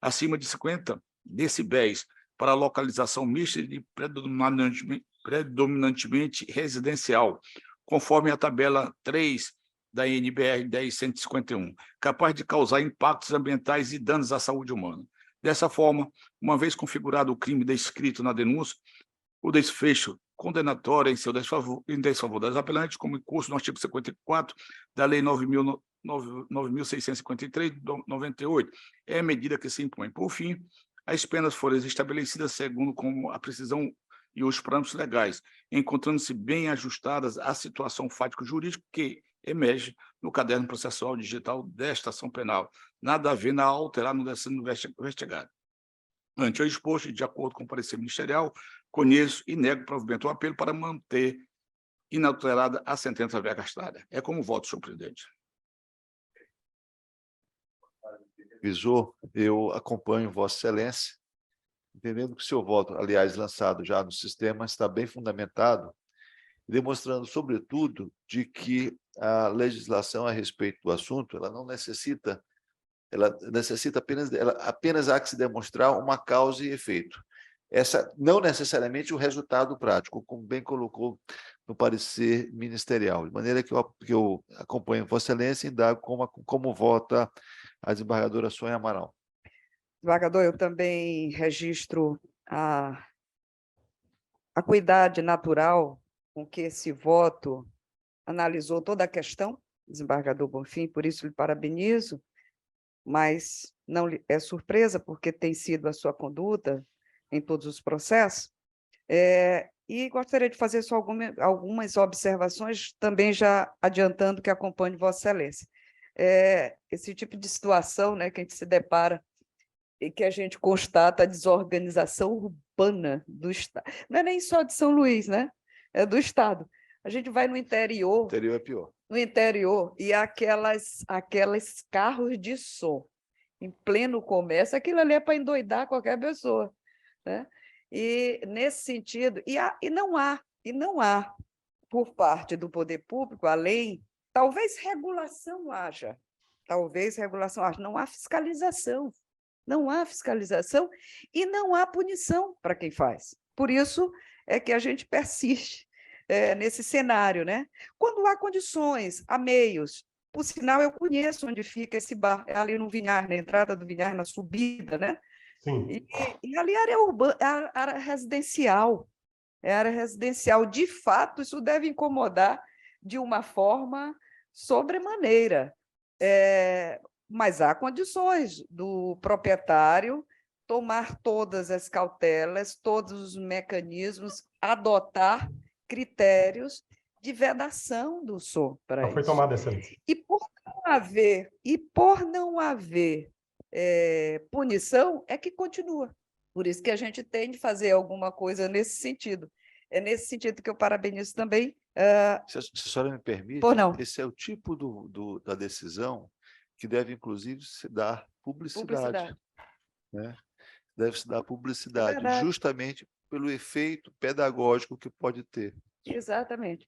acima de 50 decibéis para a localização mista e predominantemente residencial, conforme a tabela 3 da NBR 10.151, capaz de causar impactos ambientais e danos à saúde humana. Dessa forma, uma vez configurado o crime descrito na denúncia, o desfecho condenatório em desfavor das apelantes, como em curso no artigo 54 da Lei 9.653 de 98, é a medida que se impõe. Por fim, as penas foram estabelecidas segundo como a precisão e os parâmetros legais, encontrando-se bem ajustadas à situação fático-jurídica que emerge no caderno processual digital desta ação penal, nada a ver na alterar no descendo investigado. Ante o exposto, de acordo com o parecer ministerial, conheço e nego provimento ao apelo para manter inalterada a sentença vergastada. É como voto, senhor presidente. Visor, eu acompanho Vossa Excelência entendendo que o seu voto, aliás, lançado já no sistema, está bem fundamentado, demonstrando, sobretudo, de que a legislação a respeito do assunto, ela necessita apenas há que se demonstrar uma causa e efeito. Essa não necessariamente o resultado prático, como bem colocou no parecer ministerial, de maneira que eu acompanho Vossa Excelência e indago como vota a desembargadora Sônia Amaral. Desembargador, eu também registro a acuidade natural com que esse voto analisou toda a questão, desembargador Bonfim, por isso lhe parabenizo, mas não é surpresa, porque tem sido a sua conduta em todos os processos. E gostaria de fazer só algumas observações, também já adiantando que acompanho Vossa Excelência. Esse tipo de situação, né, que a gente se depara e que a gente constata a desorganização urbana do Estado. Não é nem só de São Luís, né? É do Estado. A gente vai no interior. O interior é pior. No interior, e aquelas carros de som em pleno comércio, aquilo ali é para endoidar qualquer pessoa, né? E, nesse sentido, e não há, por parte do poder público, além, talvez regulação haja, não há fiscalização. Não há fiscalização e não há punição para quem faz. Por isso é que a gente persiste nesse cenário, né? Quando há condições, há meios. Por sinal, eu conheço onde fica esse bar, é ali no Vinhar, na entrada do Vinhar, na subida, né? Sim. E ali é área urbana, área residencial. É área residencial. De fato, isso deve incomodar de uma forma sobremaneira. Mas há condições do proprietário tomar todas as cautelas, todos os mecanismos, adotar critérios de vedação do som para isso. Foi tomada, Excelência. E por não haver punição, é que continua. Por isso que a gente tem de fazer alguma coisa nesse sentido. É nesse sentido que eu parabenizo também. Se a senhora me permite, esse é o tipo da decisão que deve, inclusive, se dar publicidade. Né? Deve se dar publicidade, justamente pelo efeito pedagógico que pode ter. Exatamente.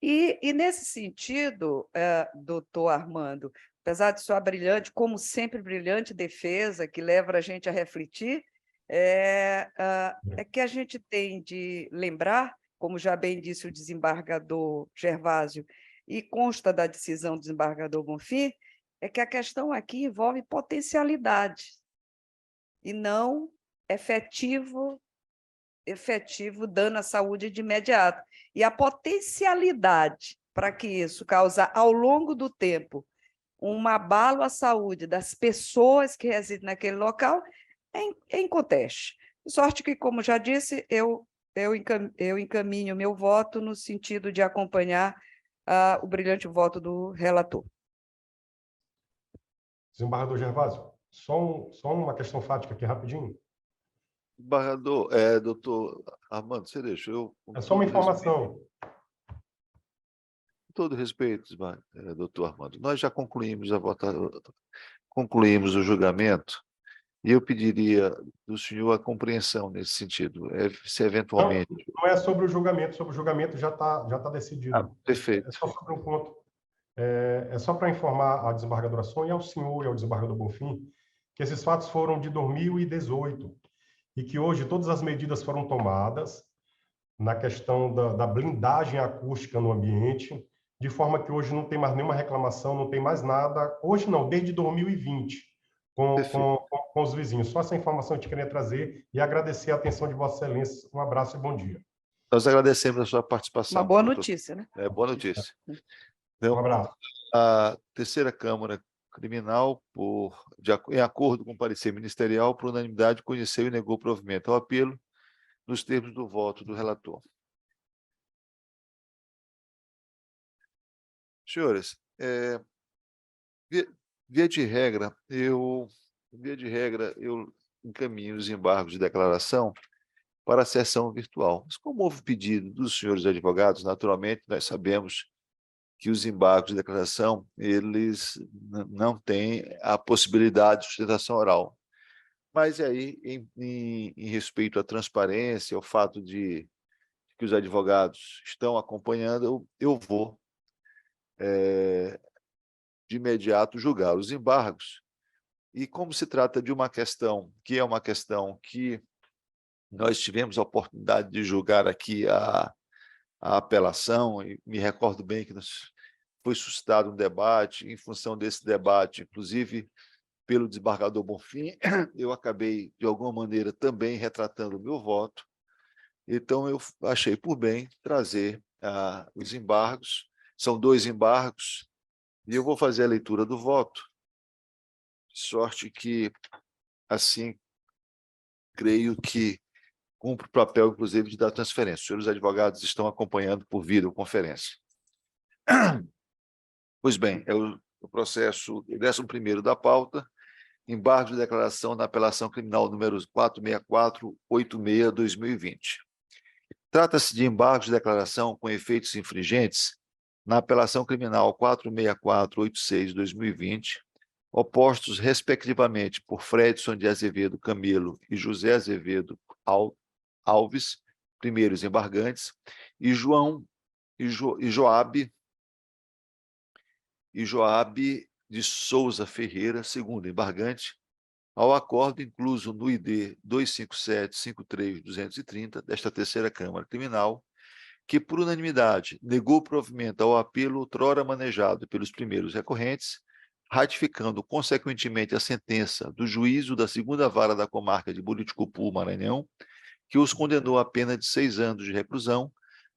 E nesse sentido, doutor Armando, apesar de sua brilhante, como sempre, brilhante defesa, que leva a gente a refletir, é que a gente tem de lembrar, como já bem disse o desembargador Gervásio, e consta da decisão do desembargador Bonfim, é que a questão aqui envolve potencialidade e não efetivo dano à saúde de imediato. E a potencialidade para que isso cause, ao longo do tempo, um abalo à saúde das pessoas que residem naquele local é inconteste. De sorte que, como já disse, eu encaminho o meu voto no sentido de acompanhar o brilhante voto do relator. Desembargador Gervásio, só uma questão fática aqui, rapidinho. Desembargador, doutor Armando, você deixa eu... É só uma informação. Com todo respeito, doutor Armando, nós já concluímos a votação, concluímos o julgamento, e eu pediria do senhor a compreensão nesse sentido, se eventualmente... Não é sobre o julgamento já tá decidido. Perfeito. É só sobre um ponto. É só para informar a desembargadora Sônia, ao senhor e ao desembargador Bonfim, que esses fatos foram de 2018 e que hoje todas as medidas foram tomadas na questão da blindagem acústica no ambiente, de forma que hoje não tem mais nenhuma reclamação, não tem mais nada. Hoje não, desde 2020, com os vizinhos. Só essa informação a gente queria trazer e agradecer a atenção de Vossa Excelência. Um abraço e bom dia. Nós agradecemos a sua participação. Uma boa notícia, né? Boa notícia. Então, um abraço. A terceira Câmara Criminal, em acordo com o parecer ministerial, por unanimidade, conheceu e negou provimento ao apelo nos termos do voto do relator. Senhores, via de regra, eu encaminho os embargos de declaração para a sessão virtual. Mas como houve pedido dos senhores advogados, naturalmente, nós sabemos que os embargos de declaração, eles não têm a possibilidade de sustentação oral. Mas aí, em respeito à transparência, ao fato de que os advogados estão acompanhando, eu vou, de imediato, julgar os embargos. E como se trata de uma questão que é uma questão que nós tivemos a oportunidade de julgar aqui a apelação, e me recordo bem que foi suscitado um debate, em função desse debate, inclusive pelo desembargador Bonfim, eu acabei, de alguma maneira, também retratando o meu voto. Então, eu achei por bem trazer os embargos, são 2 embargos, e eu vou fazer a leitura do voto, de sorte que, assim, creio que cumpre o papel, inclusive, de dar transferência. Os senhores advogados estão acompanhando por videoconferência. Pois bem, é o processo 11º da pauta, embargo de declaração na apelação criminal número 46486/2020. Trata-se de embargo de declaração com efeitos infringentes na apelação criminal 46486/2020, opostos, respectivamente, por Fredson de Azevedo Camilo e José Azevedo Alves, primeiros embargantes, e Joabe de Souza Ferreira, segundo embargante, ao acordo incluso no ID 257-53-230 desta terceira Câmara Criminal, que, por unanimidade, negou provimento ao apelo outrora manejado pelos primeiros recorrentes, ratificando, consequentemente, a sentença do juízo da 2ª Vara da Comarca de Buriticupu, Maranhão, que os condenou a pena de 6 anos de reclusão,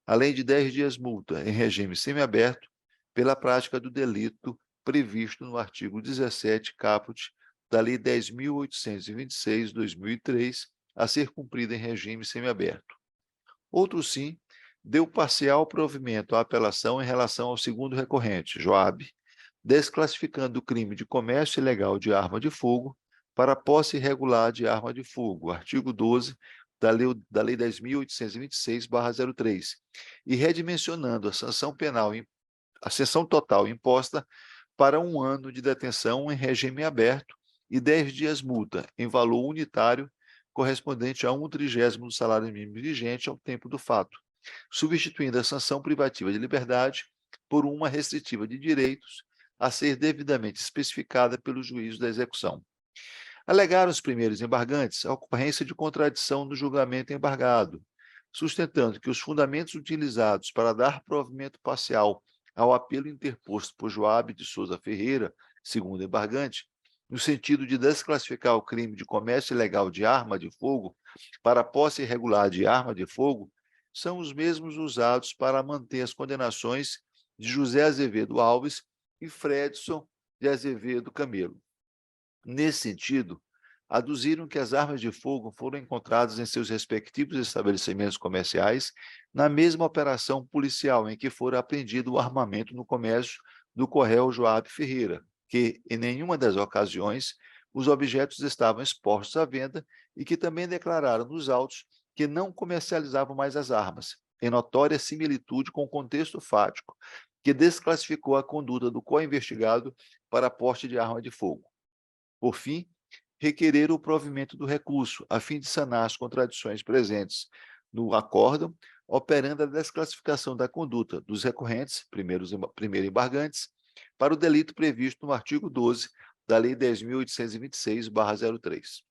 além de 10 dias multa em regime semiaberto, pela prática do delito previsto no artigo 17, caput, da Lei 10.826/2003, a ser cumprida em regime semiaberto. Outro sim, deu parcial provimento à apelação em relação ao segundo recorrente, Joabe, desclassificando o crime de comércio ilegal de arma de fogo para posse irregular de arma de fogo, artigo 12 da Lei 10.826/03, e redimensionando a sanção penal, a sanção total imposta para 1 ano de detenção em regime aberto e 10 dias multa, em valor unitário, correspondente a 1/30 do salário mínimo vigente ao tempo do fato, substituindo a sanção privativa de liberdade por uma restritiva de direitos, a ser devidamente especificada pelo juízo da execução. Alegaram os primeiros embargantes a ocorrência de contradição no julgamento embargado, sustentando que os fundamentos utilizados para dar provimento parcial ao apelo interposto por Joabe de Souza Ferreira, segundo embargante, no sentido de desclassificar o crime de comércio ilegal de arma de fogo para posse irregular de arma de fogo, são os mesmos usados para manter as condenações de José Azevedo Alves e Fredson de Azevedo Camilo. Nesse sentido, aduziram que as armas de fogo foram encontradas em seus respectivos estabelecimentos comerciais na mesma operação policial em que fora apreendido o armamento no comércio do Correio Joabe Ferreira, que, em nenhuma das ocasiões, os objetos estavam expostos à venda e que também declararam nos autos que não comercializavam mais as armas, em notória similitude com o contexto fático, que desclassificou a conduta do co-investigado para porte de arma de fogo. Por fim, requerer o provimento do recurso, a fim de sanar as contradições presentes no acórdão, operando a desclassificação da conduta dos recorrentes, primeiro embargantes, para o delito previsto no artigo 12 da Lei 10.826/03.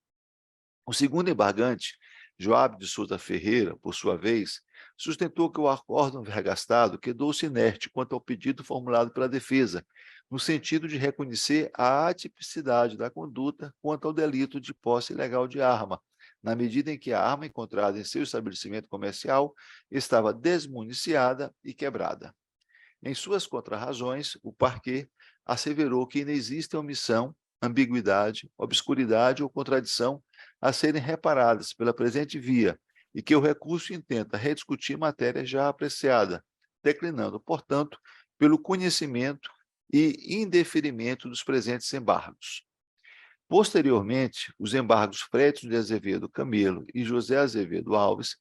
O segundo embargante, Joabe de Souza Ferreira, por sua vez, sustentou que o acórdão vergastado quedou-se inerte quanto ao pedido formulado pela defesa, no sentido de reconhecer a atipicidade da conduta quanto ao delito de posse ilegal de arma, na medida em que a arma encontrada em seu estabelecimento comercial estava desmuniciada e quebrada. Em suas contrarrazões, o parquet asseverou que inexiste omissão, ambiguidade, obscuridade ou contradição a serem reparadas pela presente via e que o recurso intenta rediscutir matéria já apreciada, declinando, portanto, pelo conhecimento e indeferimento dos presentes embargos. Posteriormente, os embargos Fredson de Azevedo Camelo e José Azevedo Alves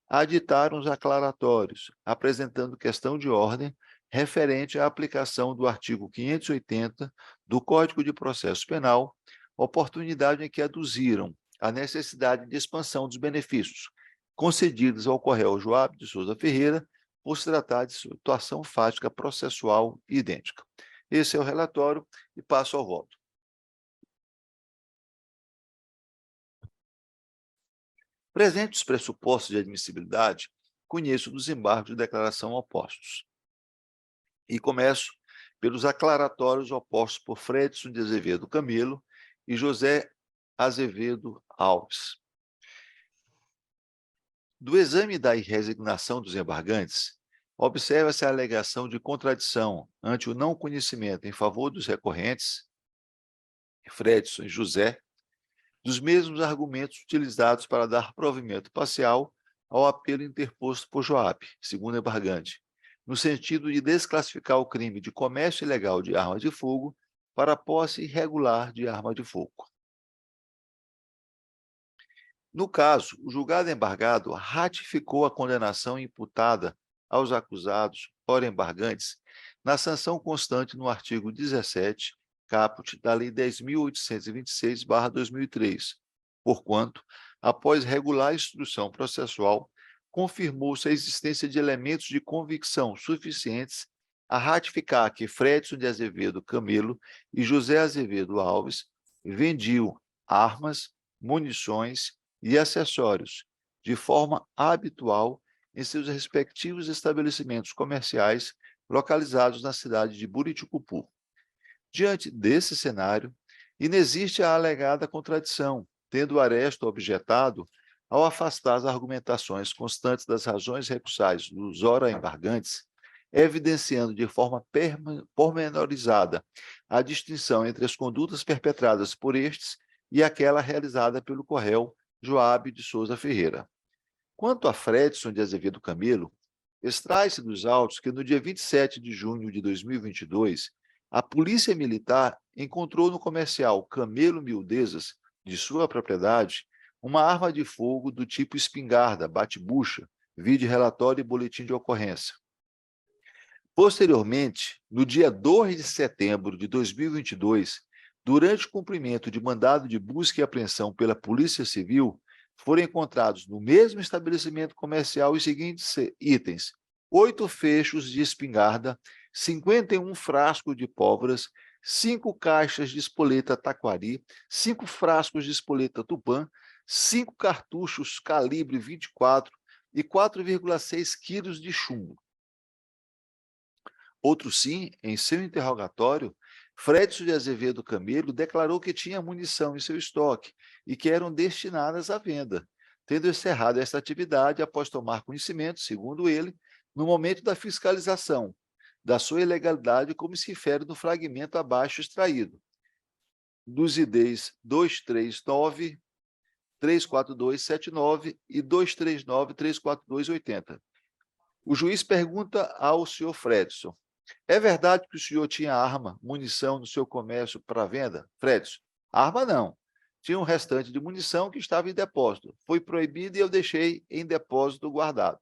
aditaram os aclaratórios, apresentando questão de ordem referente à aplicação do artigo 580 do Código de Processo Penal, oportunidade em que aduziram a necessidade de expansão dos benefícios concedidos ao Correio Joab de Souza Ferreira, por se tratar de situação fática processual idêntica. Esse é o relatório e passo ao voto. Presentes os pressupostos de admissibilidade, conheço dos embargos de declaração opostos. E começo pelos aclaratórios opostos por Fredson de Azevedo Camilo e José Azevedo Alves. Do exame da resignação dos embargantes, observa-se a alegação de contradição ante o não conhecimento em favor dos recorrentes, Fredson e José, dos mesmos argumentos utilizados para dar provimento parcial ao apelo interposto por Joab, segundo embargante, no sentido de desclassificar o crime de comércio ilegal de arma de fogo para posse irregular de arma de fogo. No caso, o julgado embargado ratificou a condenação imputada aos acusados, ora embargantes, na sanção constante no artigo 17, caput da Lei 10.826/2003, porquanto, após regular instrução processual, confirmou-se a existência de elementos de convicção suficientes a ratificar que Fredson de Azevedo Camilo e José Azevedo Alves vendiam armas, munições e acessórios de forma habitual em seus respectivos estabelecimentos comerciais localizados na cidade de Buriticupu. Diante desse cenário, inexiste a alegada contradição, tendo o Aresto objetado ao afastar as argumentações constantes das razões recursais dos ora embargantes, evidenciando de forma pormenorizada a distinção entre as condutas perpetradas por estes e aquela realizada pelo Correio Joab de Souza Ferreira. Quanto a Fredson de Azevedo Camilo, extrai-se dos autos que no dia 27 de junho de 2022, a Polícia Militar encontrou no comercial Camelo Mildezas, de sua propriedade, uma arma de fogo do tipo espingarda, bate-bucha, vide relatório e boletim de ocorrência. Posteriormente, no dia 2 de setembro de 2022, durante o cumprimento de mandado de busca e apreensão pela Polícia Civil, foram encontrados no mesmo estabelecimento comercial os seguintes itens: 8 fechos de espingarda, 51 frascos de pólvoras, 5 caixas de espoleta taquari, 5 frascos de espoleta tupã, 5 cartuchos calibre 24 e 4,6 quilos de chumbo. Outro sim, em seu interrogatório, Fredson de Azevedo Camilo declarou que tinha munição em seu estoque e que eram destinadas à venda, tendo encerrado esta atividade após tomar conhecimento, segundo ele, no momento da fiscalização, da sua ilegalidade, como se refere no fragmento abaixo extraído, dos IDs 239, 34279 e 239, 34280. O juiz pergunta ao senhor Fredson: é verdade que o senhor tinha arma, munição no seu comércio para venda? Fredson: arma não. Tinha um restante de munição que estava em depósito. Foi proibido e eu deixei em depósito guardado.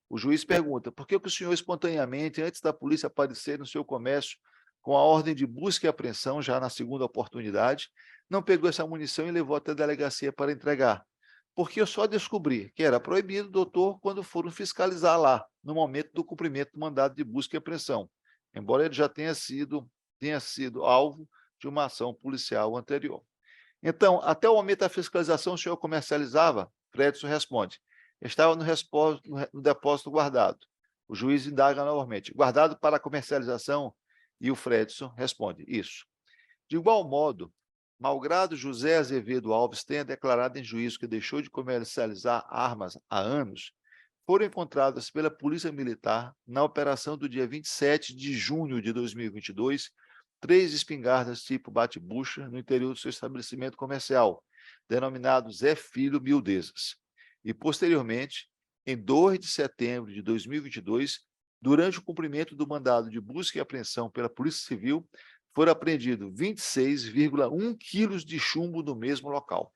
O juiz pergunta: por que o senhor espontaneamente, antes da polícia aparecer no seu comércio com a ordem de busca e apreensão, já na segunda oportunidade, não pegou essa munição e levou até a delegacia para entregar? Porque eu só descobri que era proibido, doutor, quando foram fiscalizar lá, no momento do cumprimento do mandado de busca e apreensão, embora ele já tenha sido alvo de uma ação policial anterior. Então, até o momento da fiscalização, o senhor comercializava? Fredson responde: estava no depósito guardado. O juiz indaga novamente: guardado para comercialização? E o Fredson responde: isso. De igual modo, malgrado José Azevedo Alves tenha declarado em juízo que deixou de comercializar armas há anos, foram encontradas pela Polícia Militar, na operação do dia 27 de junho de 2022, 3 espingardas tipo bate-bucha no interior do seu estabelecimento comercial, denominado Zé Filho Mildezas. E, posteriormente, em 2 de setembro de 2022, durante o cumprimento do mandado de busca e apreensão pela Polícia Civil, foram apreendidos 26,1 quilos de chumbo no mesmo local.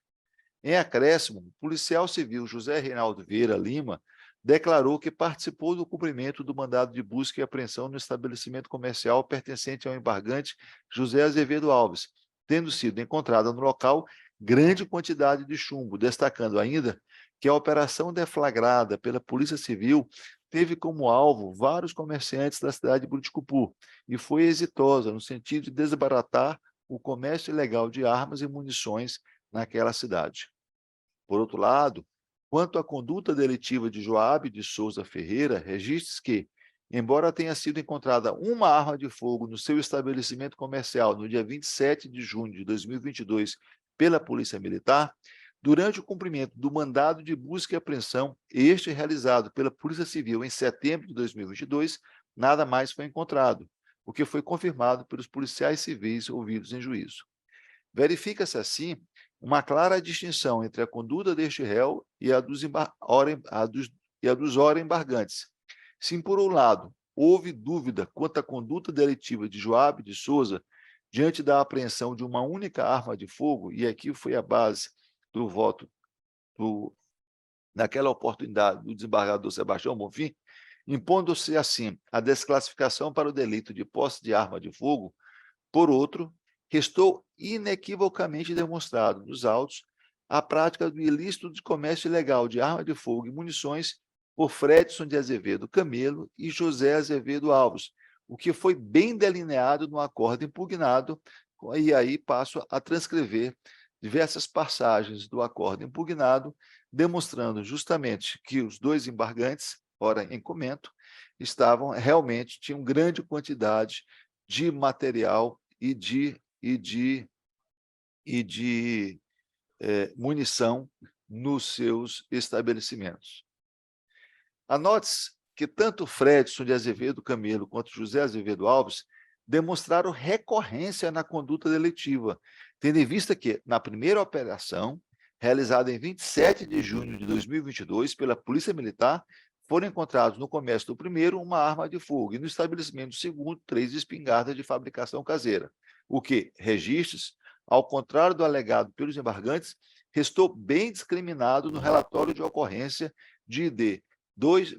Em acréscimo, o policial civil José Reinaldo Vieira Lima declarou que participou do cumprimento do mandado de busca e apreensão no estabelecimento comercial pertencente ao embargante José Azevedo Alves, tendo sido encontrada no local grande quantidade de chumbo, destacando ainda que a operação deflagrada pela Polícia Civil teve como alvo vários comerciantes da cidade de Buriticupu e foi exitosa no sentido de desbaratar o comércio ilegal de armas e munições naquela cidade. Por outro lado, quanto à conduta delitiva de Joabe de Souza Ferreira, registre-se que, embora tenha sido encontrada uma arma de fogo no seu estabelecimento comercial no dia 27 de junho de 2022 pela Polícia Militar, durante o cumprimento do mandado de busca e apreensão, este realizado pela Polícia Civil em setembro de 2022, nada mais foi encontrado, o que foi confirmado pelos policiais civis ouvidos em juízo. Verifica-se, assim, uma clara distinção entre a conduta deste réu e a dos ora embargantes. Se, por um lado, houve dúvida quanto à conduta delitiva de Joabe de Souza diante da apreensão de uma única arma de fogo, e aqui foi a base do voto naquela oportunidade do desembargador Sebastião Bonfim, impondo-se, assim, a desclassificação para o delito de posse de arma de fogo. Por outro, restou inequivocamente demonstrado nos autos a prática do ilícito de comércio ilegal de arma de fogo e munições por Fredson de Azevedo Camelo e José Azevedo Alves, o que foi bem delineado no acordo impugnado, e aí passo a transcrever diversas passagens do acordo impugnado, demonstrando justamente que os dois embargantes, ora em comento, tinham grande quantidade de material e de munição nos seus estabelecimentos. Anote-se que tanto Fredson de Azevedo Camelo quanto José Azevedo Alves demonstraram recorrência na conduta delitiva, tendo em vista que, na primeira operação, realizada em 27 de junho de 2022 pela Polícia Militar, foram encontrados no comércio do primeiro uma arma de fogo e no estabelecimento do segundo 3 espingardas de fabricação caseira, o que, registros, ao contrário do alegado pelos embargantes, restou bem discriminado no relatório de ocorrência de ID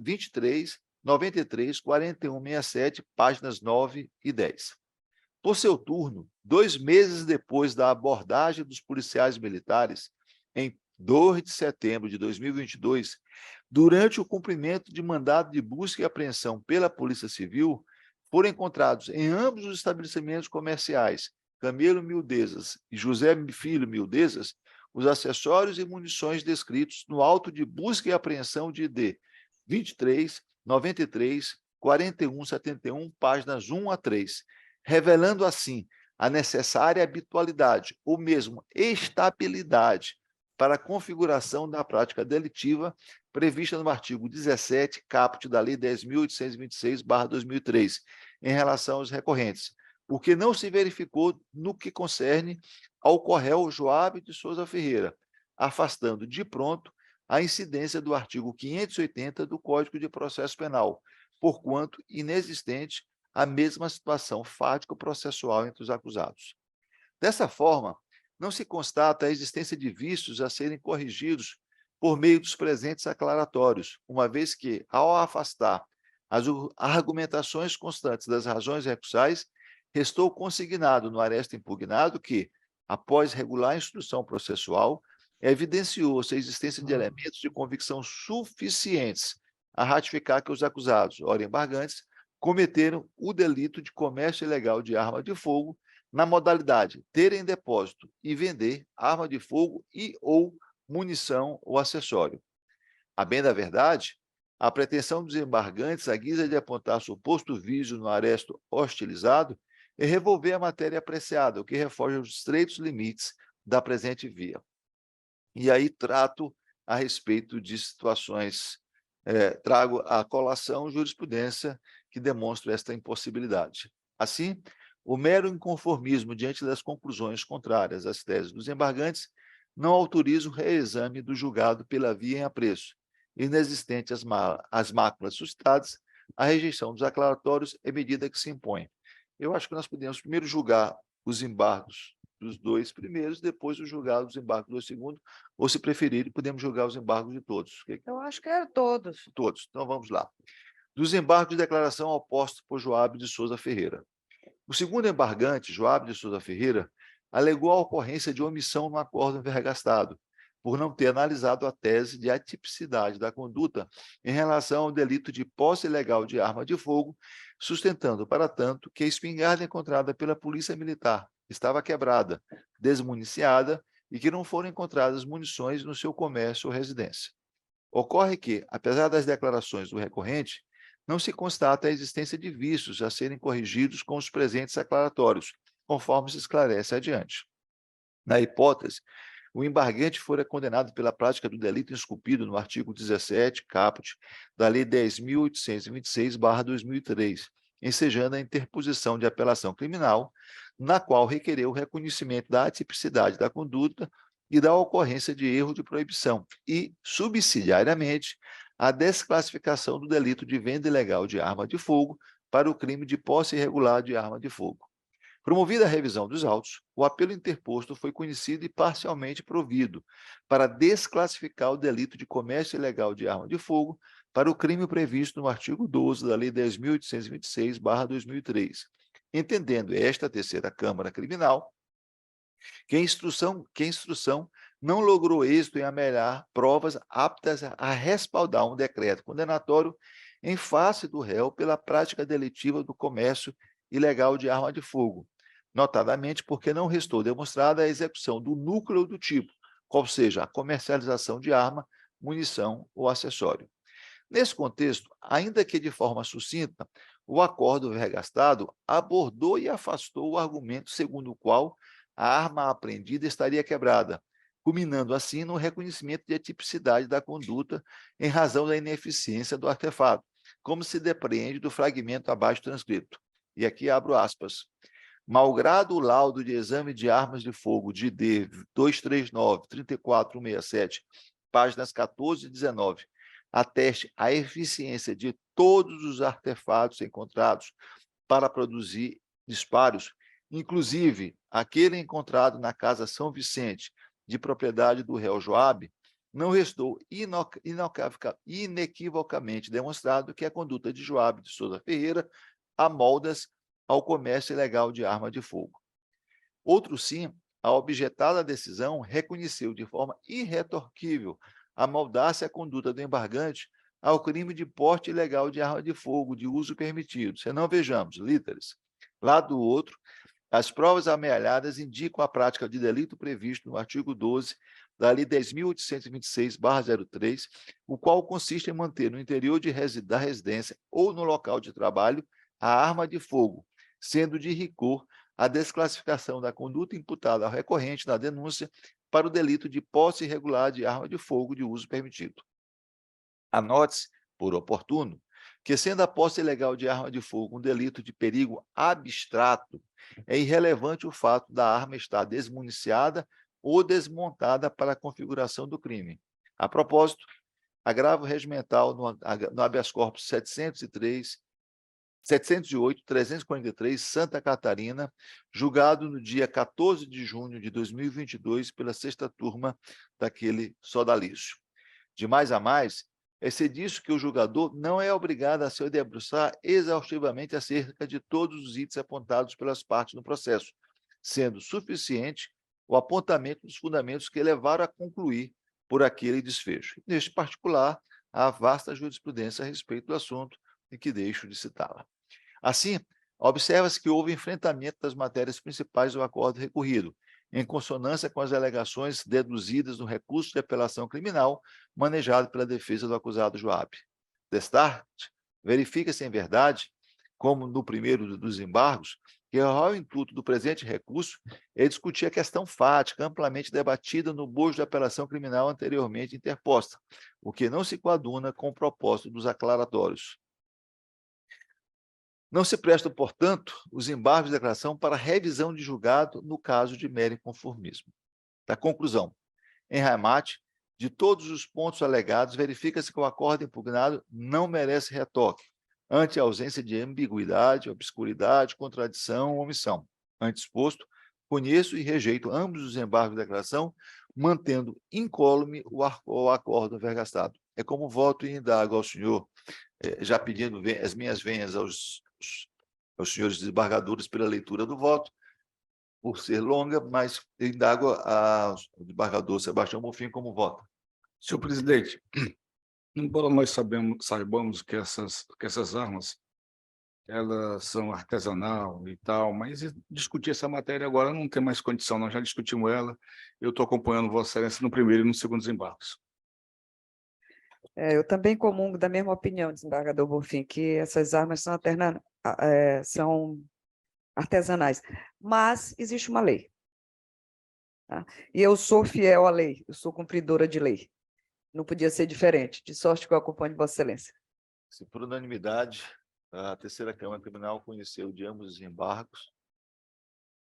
23, 93, 41, 67, páginas 9 e 10. Por seu turno, 2 meses depois da abordagem dos policiais militares, em 2 de setembro de 2022, durante o cumprimento de mandado de busca e apreensão pela Polícia Civil, foram encontrados em ambos os estabelecimentos comerciais, Camelo Mildezas e José Filho Mildezas, os acessórios e munições descritos no auto de busca e apreensão de ID 23, 93, 41, 71, páginas 1 a 3, revelando assim a necessária habitualidade, ou mesmo estabilidade, para a configuração da prática delitiva prevista no artigo 17, caput da Lei 10.826/2003, em relação aos recorrentes, o que não se verificou no que concerne ao réu Joabe de Souza Ferreira, afastando de pronto a incidência do artigo 580 do Código de Processo Penal, porquanto inexistente a mesma situação fático-processual entre os acusados. Dessa forma, não se constata a existência de vícios a serem corrigidos por meio dos presentes aclaratórios, uma vez que, ao afastar as argumentações constantes das razões recursais, restou consignado no aresto impugnado que, após regular instrução processual, evidenciou-se a existência de elementos de convicção suficientes a ratificar que os acusados, ora embargantes, cometeram o delito de comércio ilegal de arma de fogo na modalidade ter em depósito e vender arma de fogo e ou munição ou acessório. A bem da verdade, a pretensão dos embargantes, à guisa de apontar suposto vício no aresto hostilizado, é revolver a matéria apreciada, o que reforça os estreitos limites da presente via. E aí trato a respeito de situações, trago à colação jurisprudência que demonstra esta impossibilidade. Assim, o mero inconformismo diante das conclusões contrárias às teses dos embargantes não autoriza o reexame do julgado pela via em apreço, inexistente as máculas suscitadas, a rejeição dos aclaratórios é medida que se impõe. Eu acho que nós podemos primeiro julgar os embargos dos 2 primeiros, depois o julgar os embargos do segundo, ou, se preferir, podemos julgar os embargos de todos. Eu acho que era todos. Todos. Então, vamos lá. Dos embargos de declaração opostos por Joabe de Souza Ferreira. O segundo embargante, Joabe de Souza Ferreira, alegou a ocorrência de omissão no acórdão vergastado, por não ter analisado a tese de atipicidade da conduta em relação ao delito de posse ilegal de arma de fogo, sustentando, para tanto, que a espingarda encontrada pela Polícia Militar estava quebrada, desmuniciada e que não foram encontradas munições no seu comércio ou residência. Ocorre que, apesar das declarações do recorrente, não se constata a existência de vícios a serem corrigidos com os presentes aclaratórios, conforme se esclarece adiante. Na hipótese, o embargante fora condenado pela prática do delito esculpido no artigo 17, caput, da Lei 10.826/2003, ensejando a interposição de apelação criminal, na qual requereu o reconhecimento da atipicidade da conduta e da ocorrência de erro de proibição e, subsidiariamente, a desclassificação do delito de venda ilegal de arma de fogo para o crime de posse irregular de arma de fogo. Promovida a revisão dos autos, o apelo interposto foi conhecido e parcialmente provido para desclassificar o delito de comércio ilegal de arma de fogo para o crime previsto no artigo 12 da Lei 10.826/2003, entendendo esta terceira Câmara Criminal que a instrução não logrou êxito em amelhar provas aptas a respaldar um decreto condenatório em face do réu pela prática delitiva do comércio ilegal de arma de fogo, notadamente porque não restou demonstrada a execução do núcleo do tipo, qual seja a comercialização de arma, munição ou acessório. Nesse contexto, ainda que de forma sucinta, o acórdão vergastado abordou e afastou o argumento segundo o qual a arma apreendida estaria quebrada, culminando assim no reconhecimento de atipicidade da conduta em razão da ineficiência do artefato, como se depreende do fragmento abaixo transcrito. E aqui abro aspas. Malgrado o laudo de exame de armas de fogo de D 239-34167, páginas 14 e 19, ateste a eficiência de todos os artefatos encontrados para produzir disparos, inclusive aquele encontrado na Casa São Vicente, de propriedade do réu Joabe, não restou inequivocamente demonstrado que a conduta de Joabe de Souza Ferreira amolda-se ao comércio ilegal de arma de fogo. Outro sim, a objetada decisão reconheceu de forma irretorquível amoldar-se a conduta do embargante ao crime de porte ilegal de arma de fogo de uso permitido. Senão, vejamos, líteres. Lá do outro, as provas amealhadas indicam a prática de delito previsto no artigo 12 da Lei 10.826/03, o qual consiste em manter no interior da residência ou no local de trabalho a arma de fogo, sendo de rigor a desclassificação da conduta imputada ao recorrente na denúncia para o delito de posse irregular de arma de fogo de uso permitido. Anote-se, por oportuno, que sendo a posse ilegal de arma de fogo um delito de perigo abstrato, é irrelevante o fato da arma estar desmuniciada ou desmontada para a configuração do crime. A propósito, agravo regimental no habeas corpus 708-343, Santa Catarina, julgado no dia 14 de junho de 2022 pela sexta turma daquele sodalício. De mais a mais, é-se disso que o julgador não é obrigado a se debruçar exaustivamente acerca de todos os itens apontados pelas partes no processo, sendo suficiente o apontamento dos fundamentos que levaram a concluir por aquele desfecho. Neste particular, há vasta jurisprudência a respeito do assunto e que deixo de citá-la. Assim, observa-se que houve enfrentamento das matérias principais do acordo recorrido, em consonância com as alegações deduzidas no recurso de apelação criminal manejado pela defesa do acusado Joabe. Destarte, verifica-se em verdade, como no primeiro dos embargos, que o real intuito do presente recurso é discutir a questão fática amplamente debatida no bojo de apelação criminal anteriormente interposta, o que não se coaduna com o propósito dos aclaratórios. Não se prestam, portanto, os embargos de declaração para revisão de julgado no caso de mero inconformismo. Da conclusão, em remate, de todos os pontos alegados, verifica-se que o acórdão impugnado não merece retoque, ante a ausência de ambiguidade, obscuridade, contradição ou omissão. Antes exposto, conheço e rejeito ambos os embargos de declaração, mantendo incólume o acórdão vergastado. É como voto e indago ao senhor, já pedindo as minhas venhas aos senhores desembargadores pela leitura do voto, por ser longa, mas indago ao desembargador Sebastião Bonfim como vota. Senhor presidente, embora nós saibamos que essas armas elas são artesanal e tal, mas discutir essa matéria agora não tem mais condição, nós já discutimos ela, eu estou acompanhando Vossa Excelência no primeiro e no segundo desembargos. Eu também comungo da mesma opinião, desembargador Bonfim, que essas armas são artesanais, mas existe uma lei. Tá? E eu sou fiel à lei, eu sou cumpridora de lei. Não podia ser diferente, de sorte que eu acompanho Vossa Excelência. Se por unanimidade, a terceira Câmara Criminal conheceu de ambos os embargos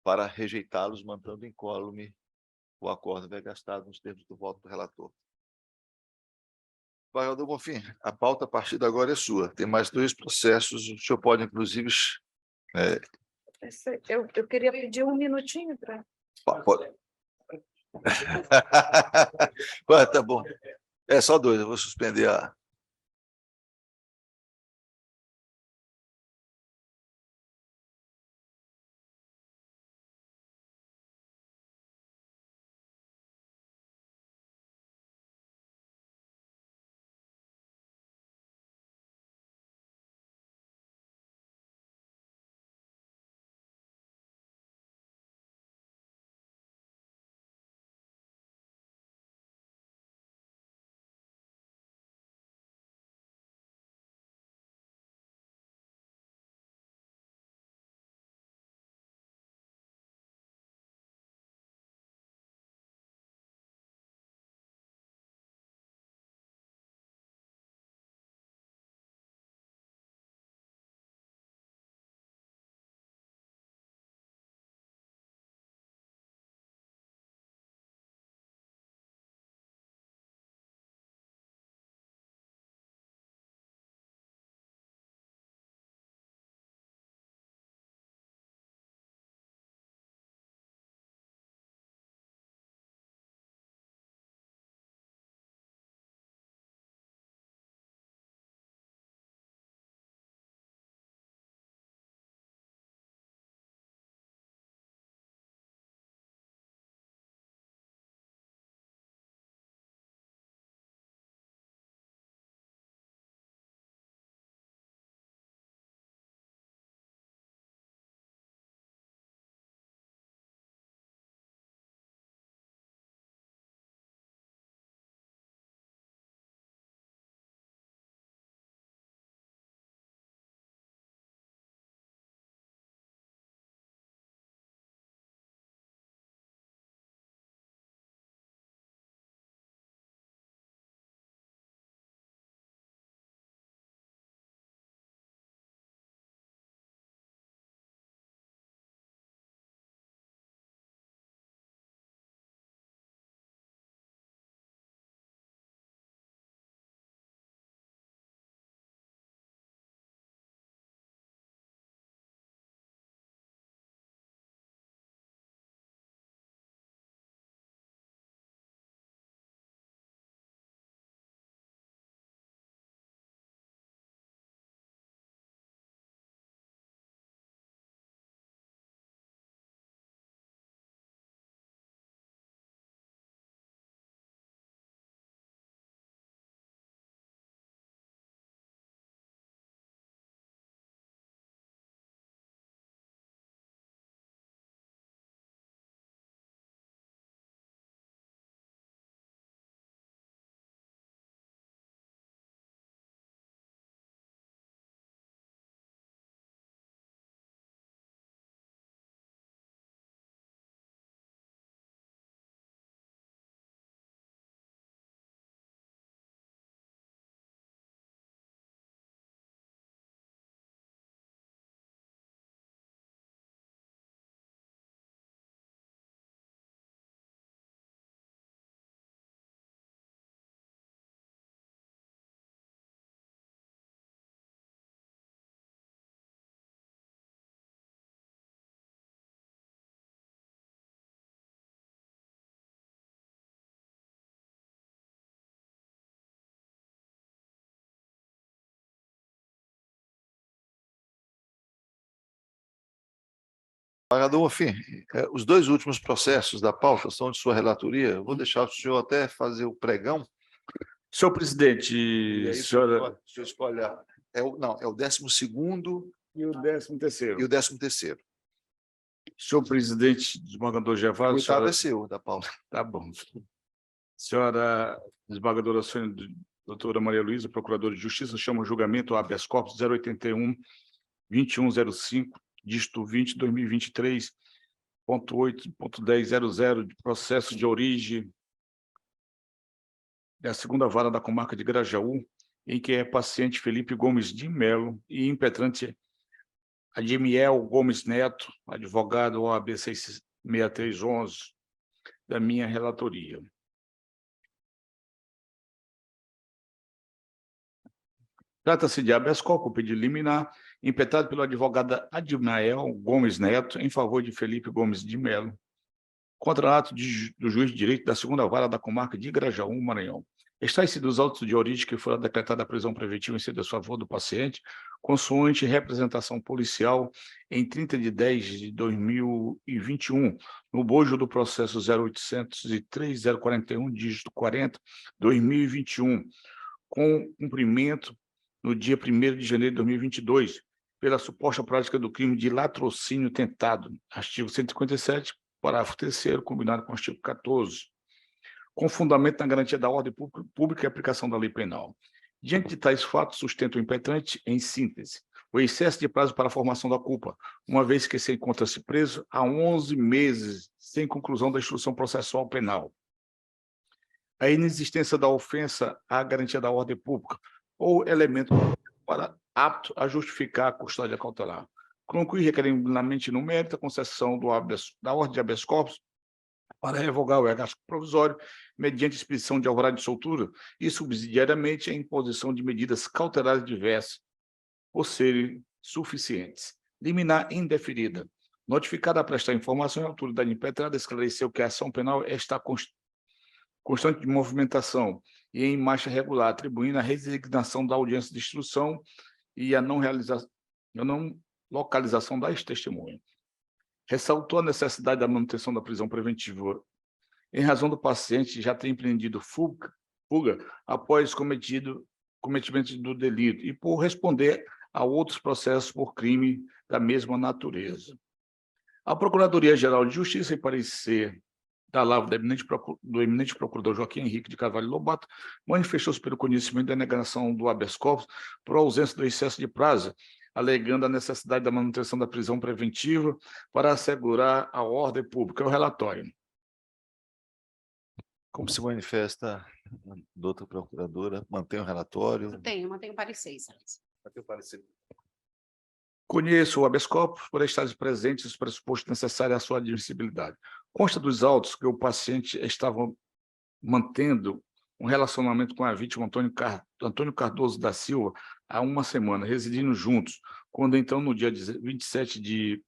para rejeitá-los, mantendo incólume o acordo gastado nos termos do voto do relator. Desembargador Bonfim, a pauta a partir de agora é sua. Tem mais 2 processos, o senhor pode, inclusive... Eu queria pedir um minutinho para... Pode. Tá bom. É só 2, eu vou suspender a... Desembargador Bonfim, os dois últimos processos da pauta são de sua relatoria. Eu vou deixar o senhor até fazer o pregão. Senhor E presidente, aí, senhora... o senhor escolhe. É o 12º E o 13º. e o 13º. Senhor presidente, desembargador O Gervásio, oitavo é seu, da pauta. Tá bom. Senhora desembargadora doutora Maria Luísa, procuradora de Justiça, chama o julgamento habeas corpus 081-2105, dígito 20, 2023.8.1000, de processo de origem da segunda vara da comarca de Grajaú, em que é paciente Felipe Gomes de Melo e impetrante Admiel Gomes Neto, advogado OAB 66311, da minha relatoria. Trata-se de habeas corpus, pedido liminar, impetrado pelo advogado Admiel Gomes Neto, em favor de Felipe Gomes de Melo, contra ato do juiz de direito da segunda vara da comarca de Grajaú, Maranhão. Extrai-se dos autos de origem que fora decretada a prisão preventiva em seu favor do paciente, consoante representação policial em 30/10/2021, no bojo do processo 0803-041, dígito 40/2021, com cumprimento no dia 1º de janeiro de 2022, pela suposta prática do crime de latrocínio tentado, artigo 157, parágrafo 3º, combinado com o artigo 14, com fundamento na garantia da ordem pública e aplicação da lei penal. Diante de tais fatos, sustenta o impetrante, em síntese, o excesso de prazo para a formação da culpa, uma vez que se encontra-se preso há 11 meses sem conclusão da instrução processual penal. A inexistência da ofensa à garantia da ordem pública ou elemento para apto a justificar a custódia cautelar. Conclui requeridamente no mérito a concessão da ordem de habeas corpus para revogar o habeas provisório mediante expedição de alvará de soltura e, subsidiariamente, a imposição de medidas cautelares diversas, por serem suficientes. Liminar indeferida. Notificada a prestar informação, a autoridade impetrada esclareceu que a ação penal está constante de movimentação e em marcha regular, atribuindo a resignação da audiência de instrução e a não localização das testemunhas. Ressaltou a necessidade da manutenção da prisão preventiva em razão do paciente já ter empreendido fuga após cometimento do delito e por responder a outros processos por crime da mesma natureza. A Procuradoria-Geral de Justiça, em parecer da lavra do eminente procurador Joaquim Henrique de Carvalho Lobato, manifestou-se pelo conhecimento da negação do habeas corpus por ausência do excesso de prazo, alegando a necessidade da manutenção da prisão preventiva para assegurar a ordem pública. É o relatório. Como se manifesta, doutora procuradora? Mantém o relatório? Mantenho parecer, excelência. Mantém o parecer. Conheço o habeas corpus por estar presentes os pressupostos necessários à sua admissibilidade. Consta dos autos que o paciente estava mantendo um relacionamento com a vítima Antônio Cardoso da Silva há uma semana, residindo juntos, quando então, no dia 27 de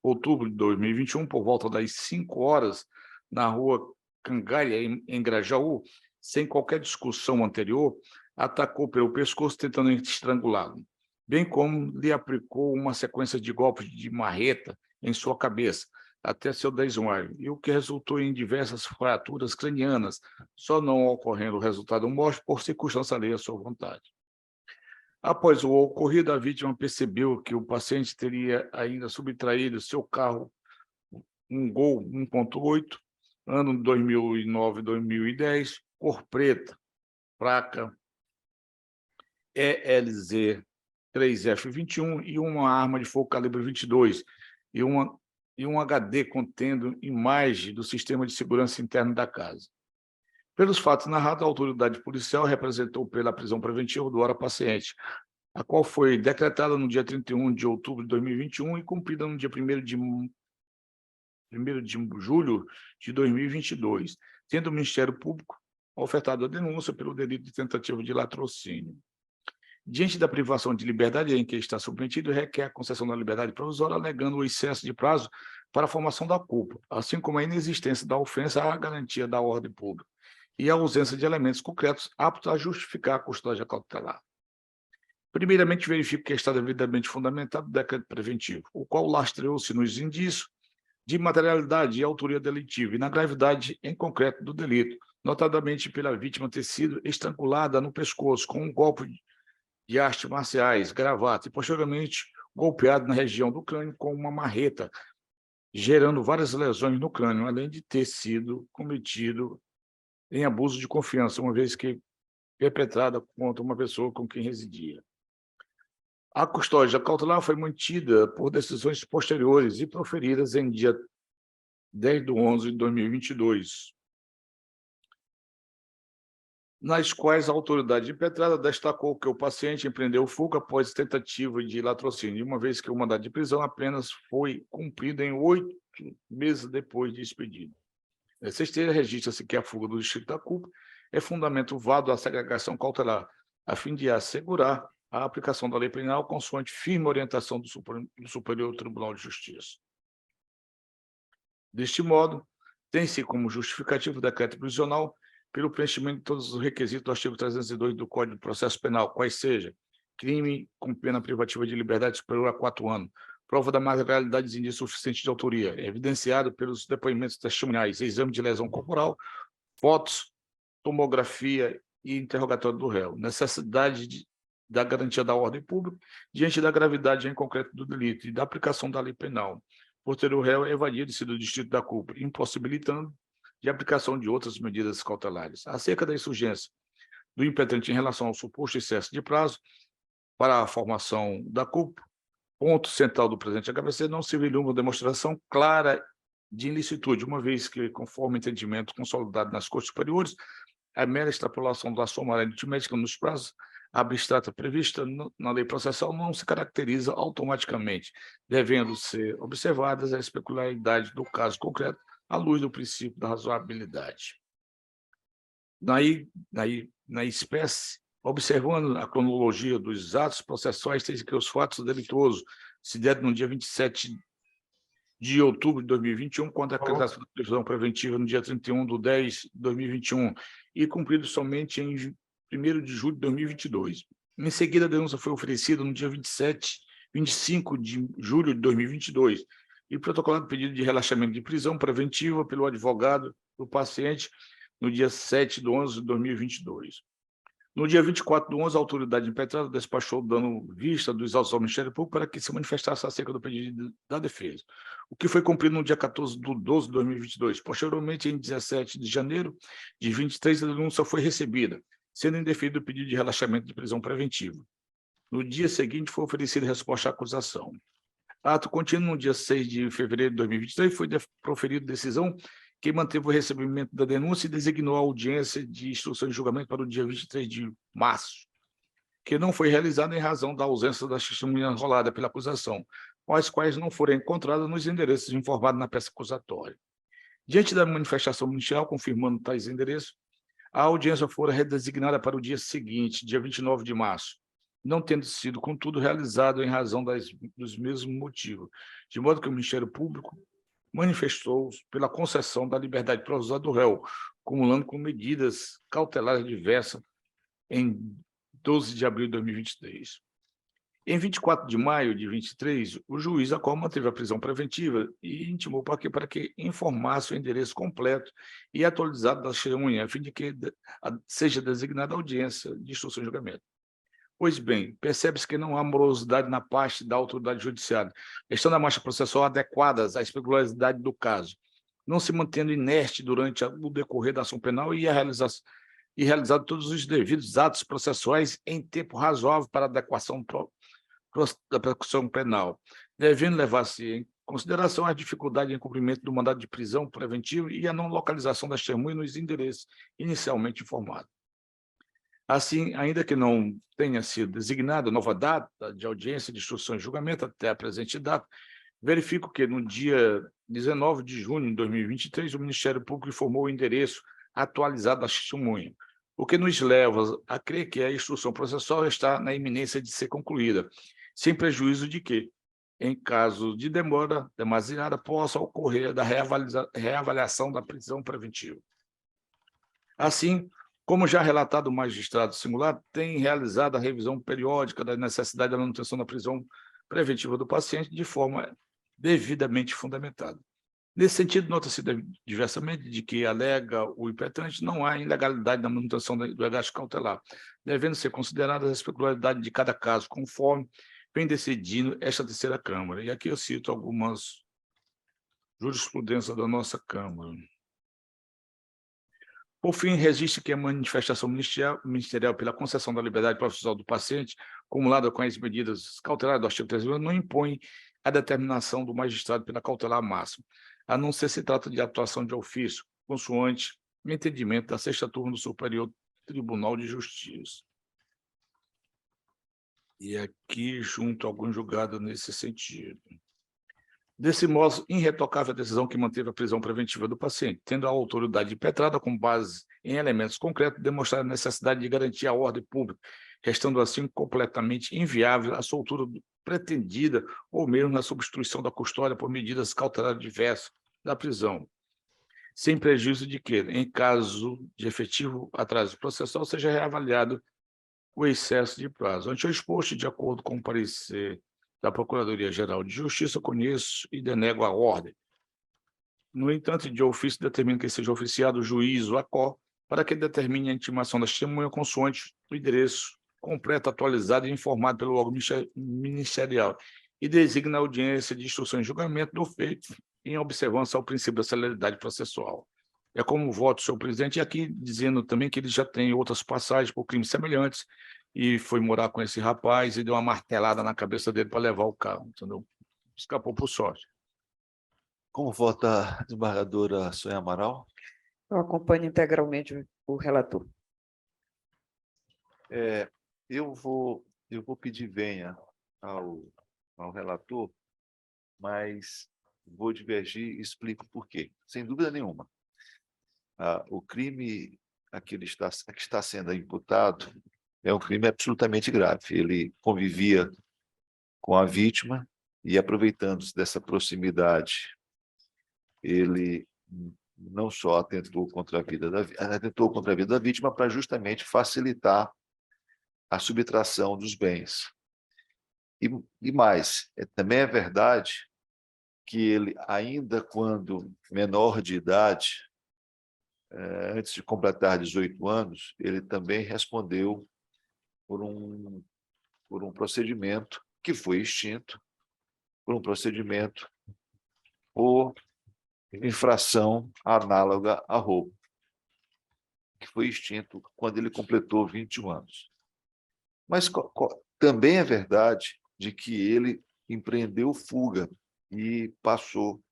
outubro de 2021, por volta das 5 horas, na rua Cangalha, em Grajaú, sem qualquer discussão anterior, atacou pelo pescoço tentando estrangulá-lo, bem como lhe aplicou uma sequência de golpes de marreta em sua cabeça, até seu desmaio, e o que resultou em diversas fraturas cranianas, só não ocorrendo o resultado morte por circunstância alheia à sua vontade. Após o ocorrido, a vítima percebeu que o paciente teria ainda subtraído seu carro, um Gol 1.8, ano 2009-2010, cor preta, placa ELZ 3F21 e uma arma de fogo calibre 22 e um HD contendo imagem do sistema de segurança interno da casa. Pelos fatos narrados, a autoridade policial representou pela prisão preventiva do paciente, a qual foi decretada no dia 31 de outubro de 2021 e cumprida no dia 1º de julho de 2022, tendo o Ministério Público ofertado a denúncia pelo delito de tentativa de latrocínio. Diante da privação de liberdade em que está submetido, requer a concessão da liberdade provisória, alegando o excesso de prazo para a formação da culpa, assim como a inexistência da ofensa à garantia da ordem pública e a ausência de elementos concretos aptos a justificar a custódia cautelar. Primeiramente, verifico que está devidamente fundamentado o decreto preventivo, o qual lastreou-se nos indícios de materialidade e autoria delitiva e na gravidade em concreto do delito, notadamente pela vítima ter sido estrangulada no pescoço com um golpe de artes marciais, gravata, e posteriormente golpeado na região do crânio com uma marreta, gerando várias lesões no crânio, além de ter sido cometido em abuso de confiança, uma vez que perpetrada contra uma pessoa com quem residia. A custódia cautelar foi mantida por decisões posteriores e proferidas em dia 10/11/2022, nas quais a autoridade impetrada destacou que o paciente empreendeu fuga após tentativa de latrocínio, uma vez que o mandado de prisão apenas foi cumprido em 8 meses depois de expedido. Nessa esteira, registra-se que a fuga do distrito da culpa é fundamento válido à segregação cautelar, a fim de assegurar a aplicação da lei penal consoante firme orientação do Superior Tribunal de Justiça. Deste modo, tem-se como justificativo o decreto prisional pelo preenchimento de todos os requisitos do artigo 302 do Código de Processo Penal, quais seja crime com pena privativa de liberdade superior a 4 anos, prova da materialidade de indício suficiente de autoria, evidenciado pelos depoimentos testemunhais, exame de lesão corporal, fotos, tomografia e interrogatório do réu, necessidade da garantia da ordem pública diante da gravidade em concreto do delito e da aplicação da lei penal, por ter o réu evadido-se do distrito da culpa, impossibilitando de aplicação de outras medidas cautelares. Acerca da insurgência do impetrante em relação ao suposto excesso de prazo para a formação da culpa, ponto central do presente HVC, não se viu uma demonstração clara de ilicitude, uma vez que, conforme entendimento consolidado nas cortes superiores, a mera extrapolação da soma aritmética nos prazos abstrata prevista na lei processal não se caracteriza automaticamente, devendo ser observadas as peculiaridades do caso concreto à luz do princípio da razoabilidade. Na espécie, observando a cronologia dos atos processuais, tem que os fatos delituosos se deram no dia 27 de outubro de 2021, quando a decretação da prisão preventiva no dia 31/10/2021 e cumprido somente em 1º de julho de 2022. Em seguida, a denúncia foi oferecida no dia 25 de julho de 2022 e protocolado pedido de relaxamento de prisão preventiva pelo advogado do paciente no dia 7/11/2022. No dia 24/11, a autoridade impetrada despachou dando vista dos autos ao Ministério Público para que se manifestasse acerca do pedido da defesa, o que foi cumprido no dia 14/12/2022. Posteriormente, em 17 de janeiro de 2023, a denúncia foi recebida, sendo indeferido o pedido de relaxamento de prisão preventiva. No dia seguinte, foi oferecida resposta à acusação. Ato contínuo, no dia 6 de fevereiro de 2023, foi proferida decisão que manteve o recebimento da denúncia e designou a audiência de instrução de julgamento para o dia 23 de março, que não foi realizada em razão da ausência das testemunhas rolada pela acusação, as quais não foram encontradas nos endereços informados na peça acusatória. Diante da manifestação ministerial confirmando tais endereços, a audiência fora redesignada para o dia seguinte, dia 29 de março, não tendo sido, contudo, realizado em razão dos mesmos motivos, de modo que o Ministério Público manifestou pela concessão da liberdade provisória do réu, acumulando com medidas cautelares diversas em 12 de abril de 2023. Em 24 de maio de 2023, o juiz a qual manteve a prisão preventiva e intimou para que informasse o endereço completo e atualizado da testemunha, a fim de que seja designada a audiência de instrução de julgamento. Pois bem, percebe-se que não há morosidade na parte da autoridade judiciária, estando a marcha processual adequadas às peculiaridades do caso, não se mantendo inerte durante o decorrer da ação penal e realizado todos os devidos atos processuais em tempo razoável para a adequação da persecução penal, devendo levar-se em consideração as dificuldades em cumprimento do mandado de prisão preventivo e a não localização das testemunhas nos endereços inicialmente informados. Assim, ainda que não tenha sido designada nova data de audiência de instrução e julgamento até a presente data, verifico que no dia 19 de junho de 2023, o Ministério Público informou o endereço atualizado da testemunha, o que nos leva a crer que a instrução processual está na iminência de ser concluída, sem prejuízo de que, em caso de demora demasiada, possa ocorrer da reavaliação da prisão preventiva. Assim, Como já relatado o magistrado singular, tem realizado a revisão periódica da necessidade da manutenção da prisão preventiva do paciente de forma devidamente fundamentada. Nesse sentido, nota-se diversamente de que alega o impetrante não há ilegalidade na manutenção do egasto cautelar, devendo ser consideradas as peculiaridades de cada caso, conforme vem decidindo esta terceira Câmara. E aqui eu cito algumas jurisprudências da nossa Câmara. Por fim, resiste que a manifestação ministerial pela concessão da liberdade processual do paciente, acumulada com as medidas cautelares do artigo 3º, não impõe a determinação do magistrado pela cautelar máxima, a não ser se trata de atuação de ofício, consoante o entendimento da 6ª Turma do Superior Tribunal de Justiça. E aqui, junto a algum julgado nesse sentido. Desse modo, irretocável a decisão que manteve a prisão preventiva do paciente, tendo a autoridade impetrada com base em elementos concretos demonstrar a necessidade de garantir a ordem pública, restando assim completamente inviável a soltura pretendida ou mesmo na substituição da custódia por medidas cautelares diversas da prisão, sem prejuízo de que, em caso de efetivo atraso processual, seja reavaliado o excesso de prazo. Ante o exposto, de acordo com o parecer da Procuradoria-Geral de Justiça, conheço e denego a ordem. No entanto, de ofício, determino que seja oficiado o juiz ou a COR para que determine a intimação da testemunha consoante o endereço completo, atualizado e informado pelo órgão ministerial e designa a audiência de instrução e julgamento do feito em observância ao princípio da celeridade processual. É como voto, senhor presidente, e aqui dizendo também que ele já tem outras passagens por crimes semelhantes e foi morar com esse rapaz e deu uma martelada na cabeça dele para levar o carro, entendeu? Escapou por sorte. Como vota a desembargadora Sônia Amaral? Eu acompanho integralmente o relator. Eu vou pedir venha ao relator, mas vou divergir e explico por quê. Sem dúvida nenhuma. O crime a que está sendo imputado é um crime absolutamente grave. Ele convivia com a vítima e, aproveitando-se dessa proximidade, ele não só atentou contra a vida da vítima para justamente facilitar a subtração dos bens. E mais, também é verdade que ele, ainda quando menor de idade, antes de completar 18 anos, ele também respondeu por um procedimento que foi extinto, por um procedimento por infração análoga a roubo, que foi extinto quando ele completou 21 anos. Mas também é verdade de que ele empreendeu fuga e passou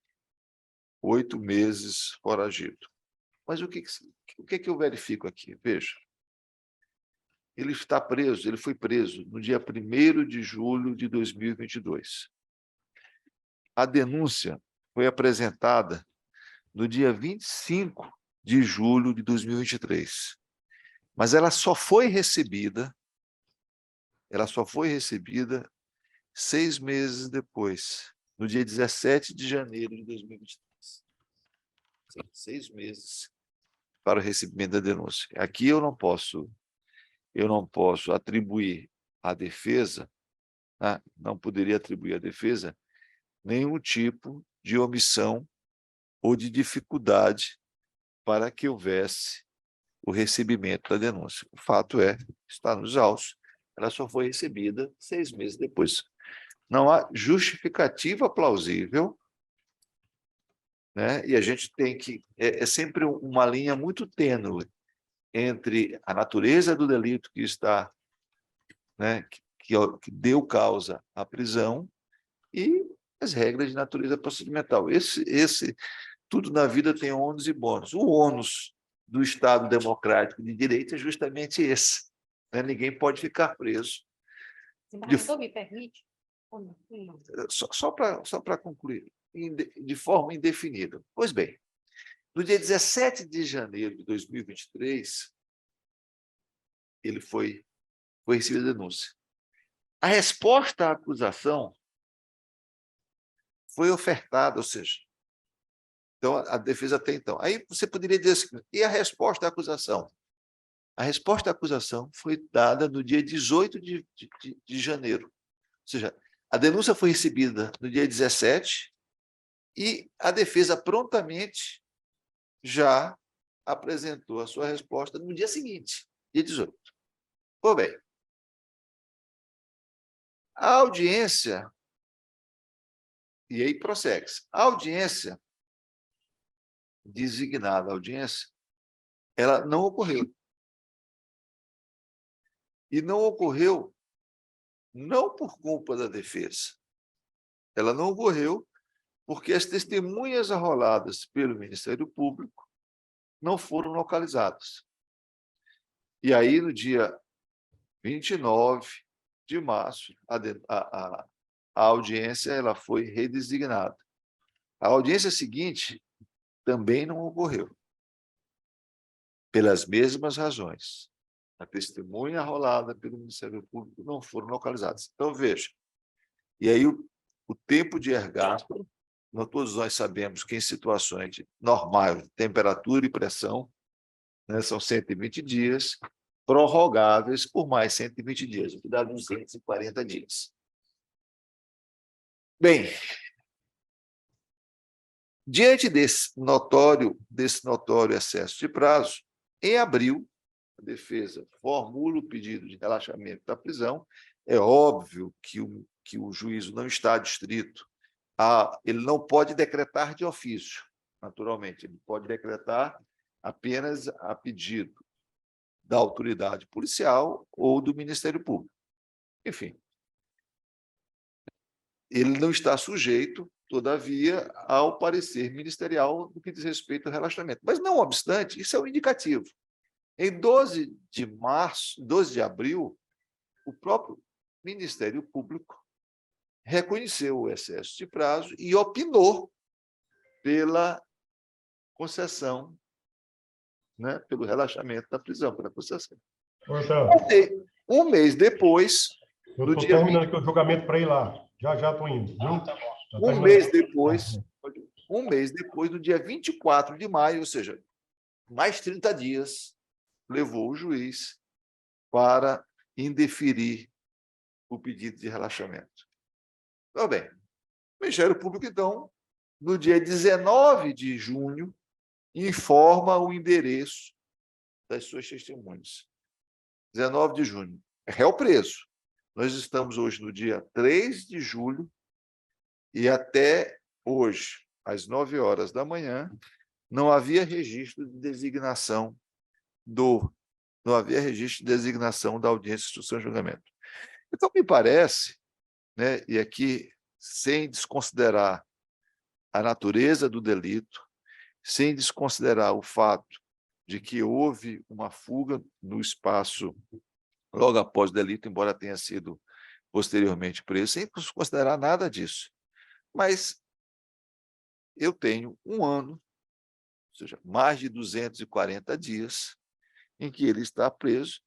8 meses foragido. Mas o que eu verifico aqui? Veja, ele está preso, ele foi preso no dia 1º de julho de 2022. A denúncia foi apresentada no dia 25 de julho de 2023. Mas ela só foi recebida 6 meses depois, no dia 17 de janeiro de 2023. 6 meses para o recebimento da denúncia. Aqui eu não posso atribuir à defesa, não poderia atribuir à defesa nenhum tipo de omissão ou de dificuldade para que houvesse o recebimento da denúncia. O fato está nos autos, ela só foi recebida 6 meses depois. Não há justificativa plausível, né? E a gente tem que... É sempre uma linha muito tênue entre a natureza do delito que está, né, que deu causa à prisão e as regras de natureza procedimental. Tudo na vida tem ônus e bônus. O ônus do Estado democrático de direito é justamente esse, né? Ninguém pode ficar preso. Desembargador, me permite? Só para concluir, de forma indefinida. Pois bem, no dia 17 de janeiro de 2023, ele foi recebida a denúncia. A resposta à acusação foi ofertada, ou seja, então a defesa até então. Aí você poderia dizer assim, e a resposta à acusação? A resposta à acusação foi dada no dia 18 de janeiro. Ou seja, a denúncia foi recebida no dia 17 e a defesa prontamente já apresentou a sua resposta no dia seguinte, dia 18. Pois bem, a audiência, e aí prossegue-se, a audiência designada, a audiência, ela não ocorreu. E não ocorreu não por culpa da defesa. Ela não ocorreu porque as testemunhas arroladas pelo Ministério Público não foram localizadas. E aí, no dia 29 de março, a audiência ela foi redesignada. A audiência seguinte também não ocorreu, pelas mesmas razões. A testemunha arrolada pelo Ministério Público não foram localizadas. Então, veja, e aí o tempo de ergasto, todos nós sabemos que em situações normais, temperatura e pressão, né, são 120 dias, prorrogáveis por mais 120 dias, o que dá 240 dias. Bem, diante desse notório excesso de prazo, em abril, a defesa formula o pedido de relaxamento da prisão. É óbvio que o juízo não está adstrito, ele não pode decretar de ofício, naturalmente, ele pode decretar apenas a pedido da autoridade policial ou do Ministério Público. Enfim, ele não está sujeito, todavia, ao parecer ministerial no que diz respeito ao relaxamento. Mas, não obstante, isso é um indicativo. Em 12 de abril, o próprio Ministério Público reconheceu o excesso de prazo e opinou pela concessão, né, pelo relaxamento da prisão, pela concessão. Um mês depois... Eu estou terminando aqui o julgamento para ir lá. Já estou indo. Um mês depois, no dia 24 de maio, ou seja, mais 30 dias, levou o juiz para indeferir o pedido de relaxamento. Então, bem, o Ministério Público, então, no dia 19 de junho, informa o endereço das suas testemunhas. 19 de junho, réu preso. Nós estamos hoje no dia 3 de julho e até hoje, às 9 horas da manhã, não havia registro de designação da audiência de instrução e julgamento. Então, me parece, né, e aqui, sem desconsiderar a natureza do delito, sem desconsiderar o fato de que houve uma fuga no espaço logo após o delito, embora tenha sido posteriormente preso, sem considerar nada disso. Mas eu tenho um ano, ou seja, mais de 240 dias, em que ele está preso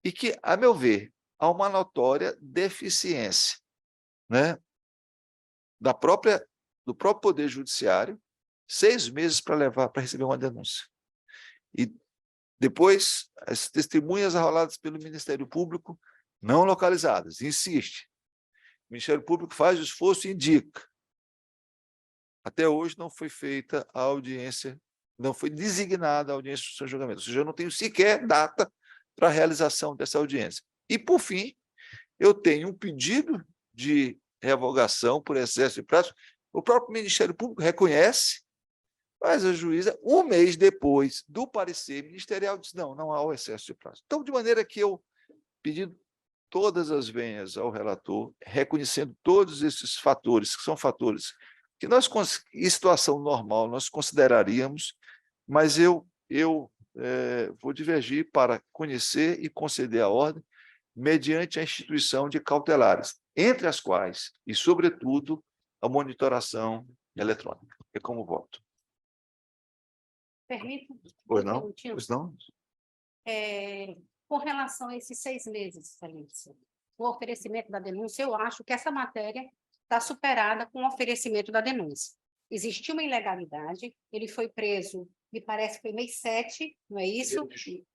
e que, a meu ver, há uma notória deficiência, né, do próprio Poder Judiciário, 6 meses para receber uma denúncia. E depois, as testemunhas arroladas pelo Ministério Público não localizadas. Insiste. O Ministério Público faz o esforço e indica. Até hoje não foi feita a audiência, não foi designada a audiência de instrução e julgamento. Ou seja, eu não tenho sequer data para a realização dessa audiência. E, por fim, eu tenho um pedido de revogação por excesso de prazo. O próprio Ministério Público reconhece, mas a juíza, um mês depois do parecer ministerial, diz: não há o excesso de prazo. Então, de maneira que eu pedi todas as venhas ao relator, reconhecendo todos esses fatores, que são fatores que nós, em situação normal, nós consideraríamos, mas eu vou divergir para conhecer e conceder a ordem mediante a instituição de cautelares, entre as quais, e, sobretudo, a monitoração eletrônica. É como voto. Permita? Pois não? Pois não? Com relação a esses 6 meses, Excelência, o oferecimento da denúncia, eu acho que essa matéria está superada com o oferecimento da denúncia. Existiu uma ilegalidade, ele foi preso, me parece que foi mês 7, não é isso?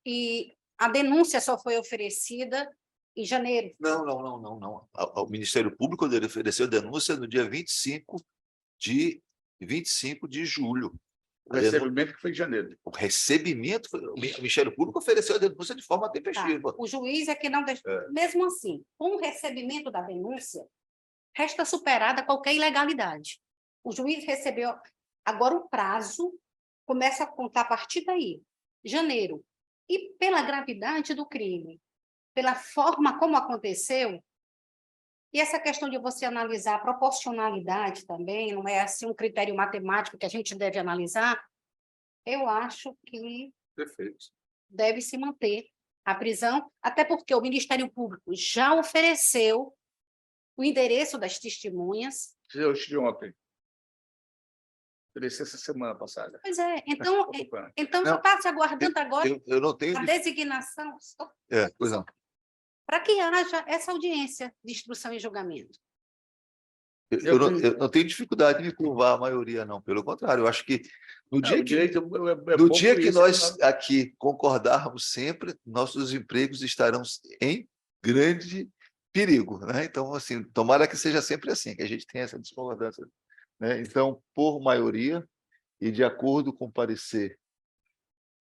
E A denúncia só foi oferecida em janeiro. Não. O Ministério Público ofereceu denúncia no dia 25 de julho. O recebimento que foi em janeiro. O recebimento, o Ministério Público ofereceu a denúncia de forma tempestiva. O juiz é que não deixou. Mesmo assim, com o recebimento da denúncia, resta superada qualquer ilegalidade. O juiz recebeu. Agora, o prazo começa a contar a partir daí, janeiro. E pela gravidade do crime, pela forma como aconteceu, e essa questão de você analisar a proporcionalidade também, não é assim um critério matemático que a gente deve analisar, eu acho que Perfeito. deve se manter a prisão, até porque o Ministério Público já ofereceu o endereço das testemunhas. Eu de ontem. Ofereci essa semana passada. Pois é, então Não, só está se aguardando agora Eu não tenho... a designação, Pois não. para que haja essa audiência de instrução e julgamento. Eu não tenho dificuldade de curvar a maioria, não. Pelo contrário, eu acho que no dia no dia que nós aqui concordarmos sempre, nossos empregos estarão em grande perigo, né? Então, assim, tomara que seja sempre assim, que a gente tenha essa discordância, né? Então, por maioria e de acordo com o parecer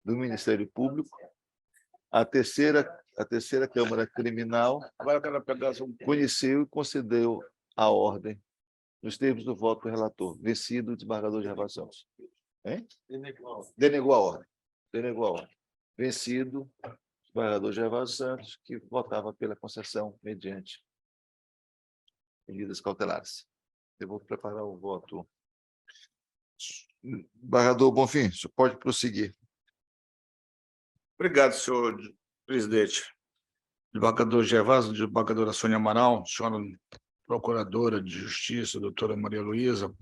do Ministério Público, a terceira Câmara Criminal conheceu e concedeu a ordem nos termos do voto do relator, vencido o desembargador Gervásio Santos. Denegou a ordem. Vencido o desembargador Gervásio Santos, que votava pela concessão mediante medidas cautelares. Eu vou preparar o voto. Desembargador Bonfim, você pode prosseguir. Obrigado, senhor presidente. Desembargador Gervásio, desembargadora Sônia Amaral, senhora procuradora de Justiça, doutora Maria Luísa,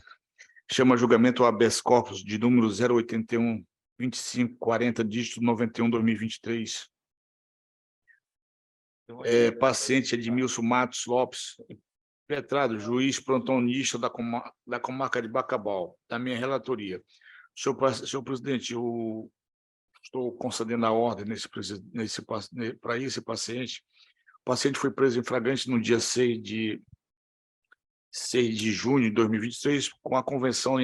chama a julgamento o habeas corpus de número 081-2540, dígito 91/2023. Paciente Edmilson Matos Lopes, impetrado, juiz plantonista da comarca de Bacabal, da minha relatoria. Senhor presidente, eu estou concedendo a ordem para esse paciente. O paciente foi preso em flagrante no dia 6 de junho de 2023, com a convenção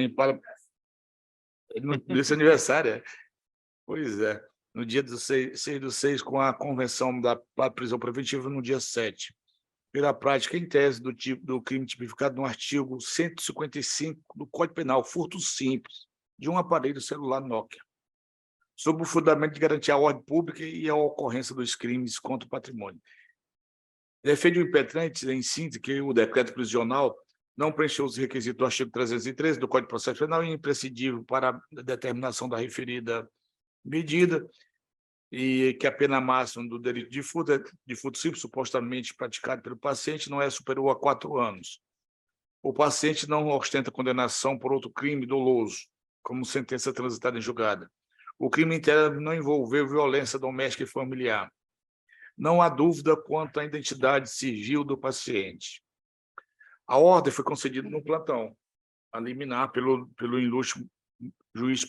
nesse aniversário. Pois é, no dia 6/6, com a convenção da prisão preventiva no dia 7. Pela prática, em tese, do crime tipificado no artigo 155 do Código Penal, furto simples de um aparelho celular Nokia, sob o fundamento de garantir a ordem pública e a ocorrência dos crimes contra o patrimônio. Defende o impetrante, em síntese, que o decreto prisional não preencheu os requisitos do artigo 313 do Código de Processo Penal e é imprescindível para a determinação da referida medida, e que a pena máxima do delito de furto simples, supostamente praticado pelo paciente, não é superior a 4 anos. O paciente não ostenta condenação por outro crime doloso, como sentença transitada em julgada. O crime inteiro não envolveu violência doméstica e familiar. Não há dúvida quanto à identidade civil do paciente. A ordem foi concedida no plantão, a liminar pelo ilustre juiz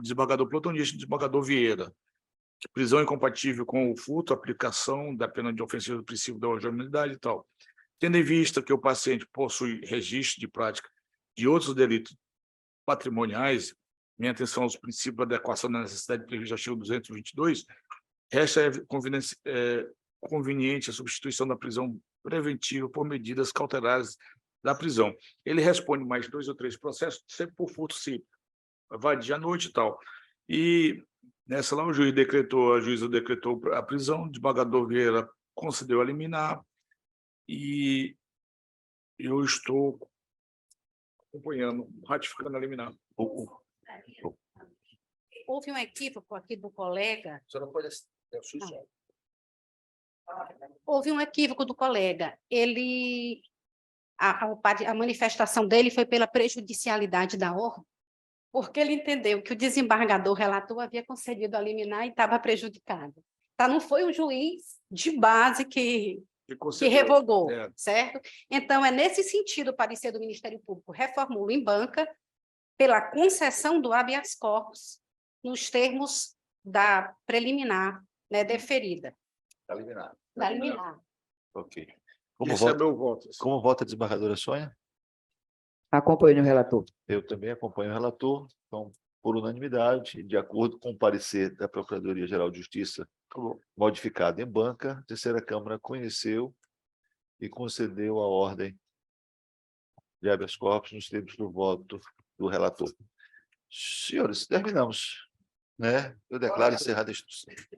desembargador plantonista, desembargador Vieira. Prisão incompatível com o furto, aplicação da pena de ofensiva do princípio da honorabilidade e tal. Tendo em vista que o paciente possui registro de prática de outros delitos patrimoniais, minha atenção aos princípios da adequação da necessidade prevista no artigo 222, resta conveniente a substituição da prisão preventiva por medidas cautelares da prisão. Ele responde mais 2 ou 3 processos, sempre por furto simples. Vai dia à noite e tal. E nessa lá a juíza decretou a prisão, o desembargador Vieira concedeu a liminar e eu estou acompanhando, ratificando a liminar. Houve um equívoco aqui do colega. Você não pode... Houve um equívoco do colega. A manifestação dele foi pela prejudicialidade da ordem, porque ele entendeu que o desembargador relator havia concedido a liminar e estava prejudicado. Tá? Não foi o juiz de base que revogou, certo? Então, é nesse sentido o parecer do Ministério Público reformula em banca pela concessão do habeas corpus nos termos da preliminar né, deferida. Está eliminado. Da liminar. Ok. Esse é meu voto. Como vota a desembargadora Sônia? Acompanho o relator. Eu também acompanho o relator. Então, por unanimidade, de acordo com o parecer da Procuradoria-Geral de Justiça, modificado em banca, a terceira Câmara conheceu e concedeu a ordem de habeas corpus nos termos do voto do relator. Senhores, terminamos, né? Eu declaro encerrada a instrução.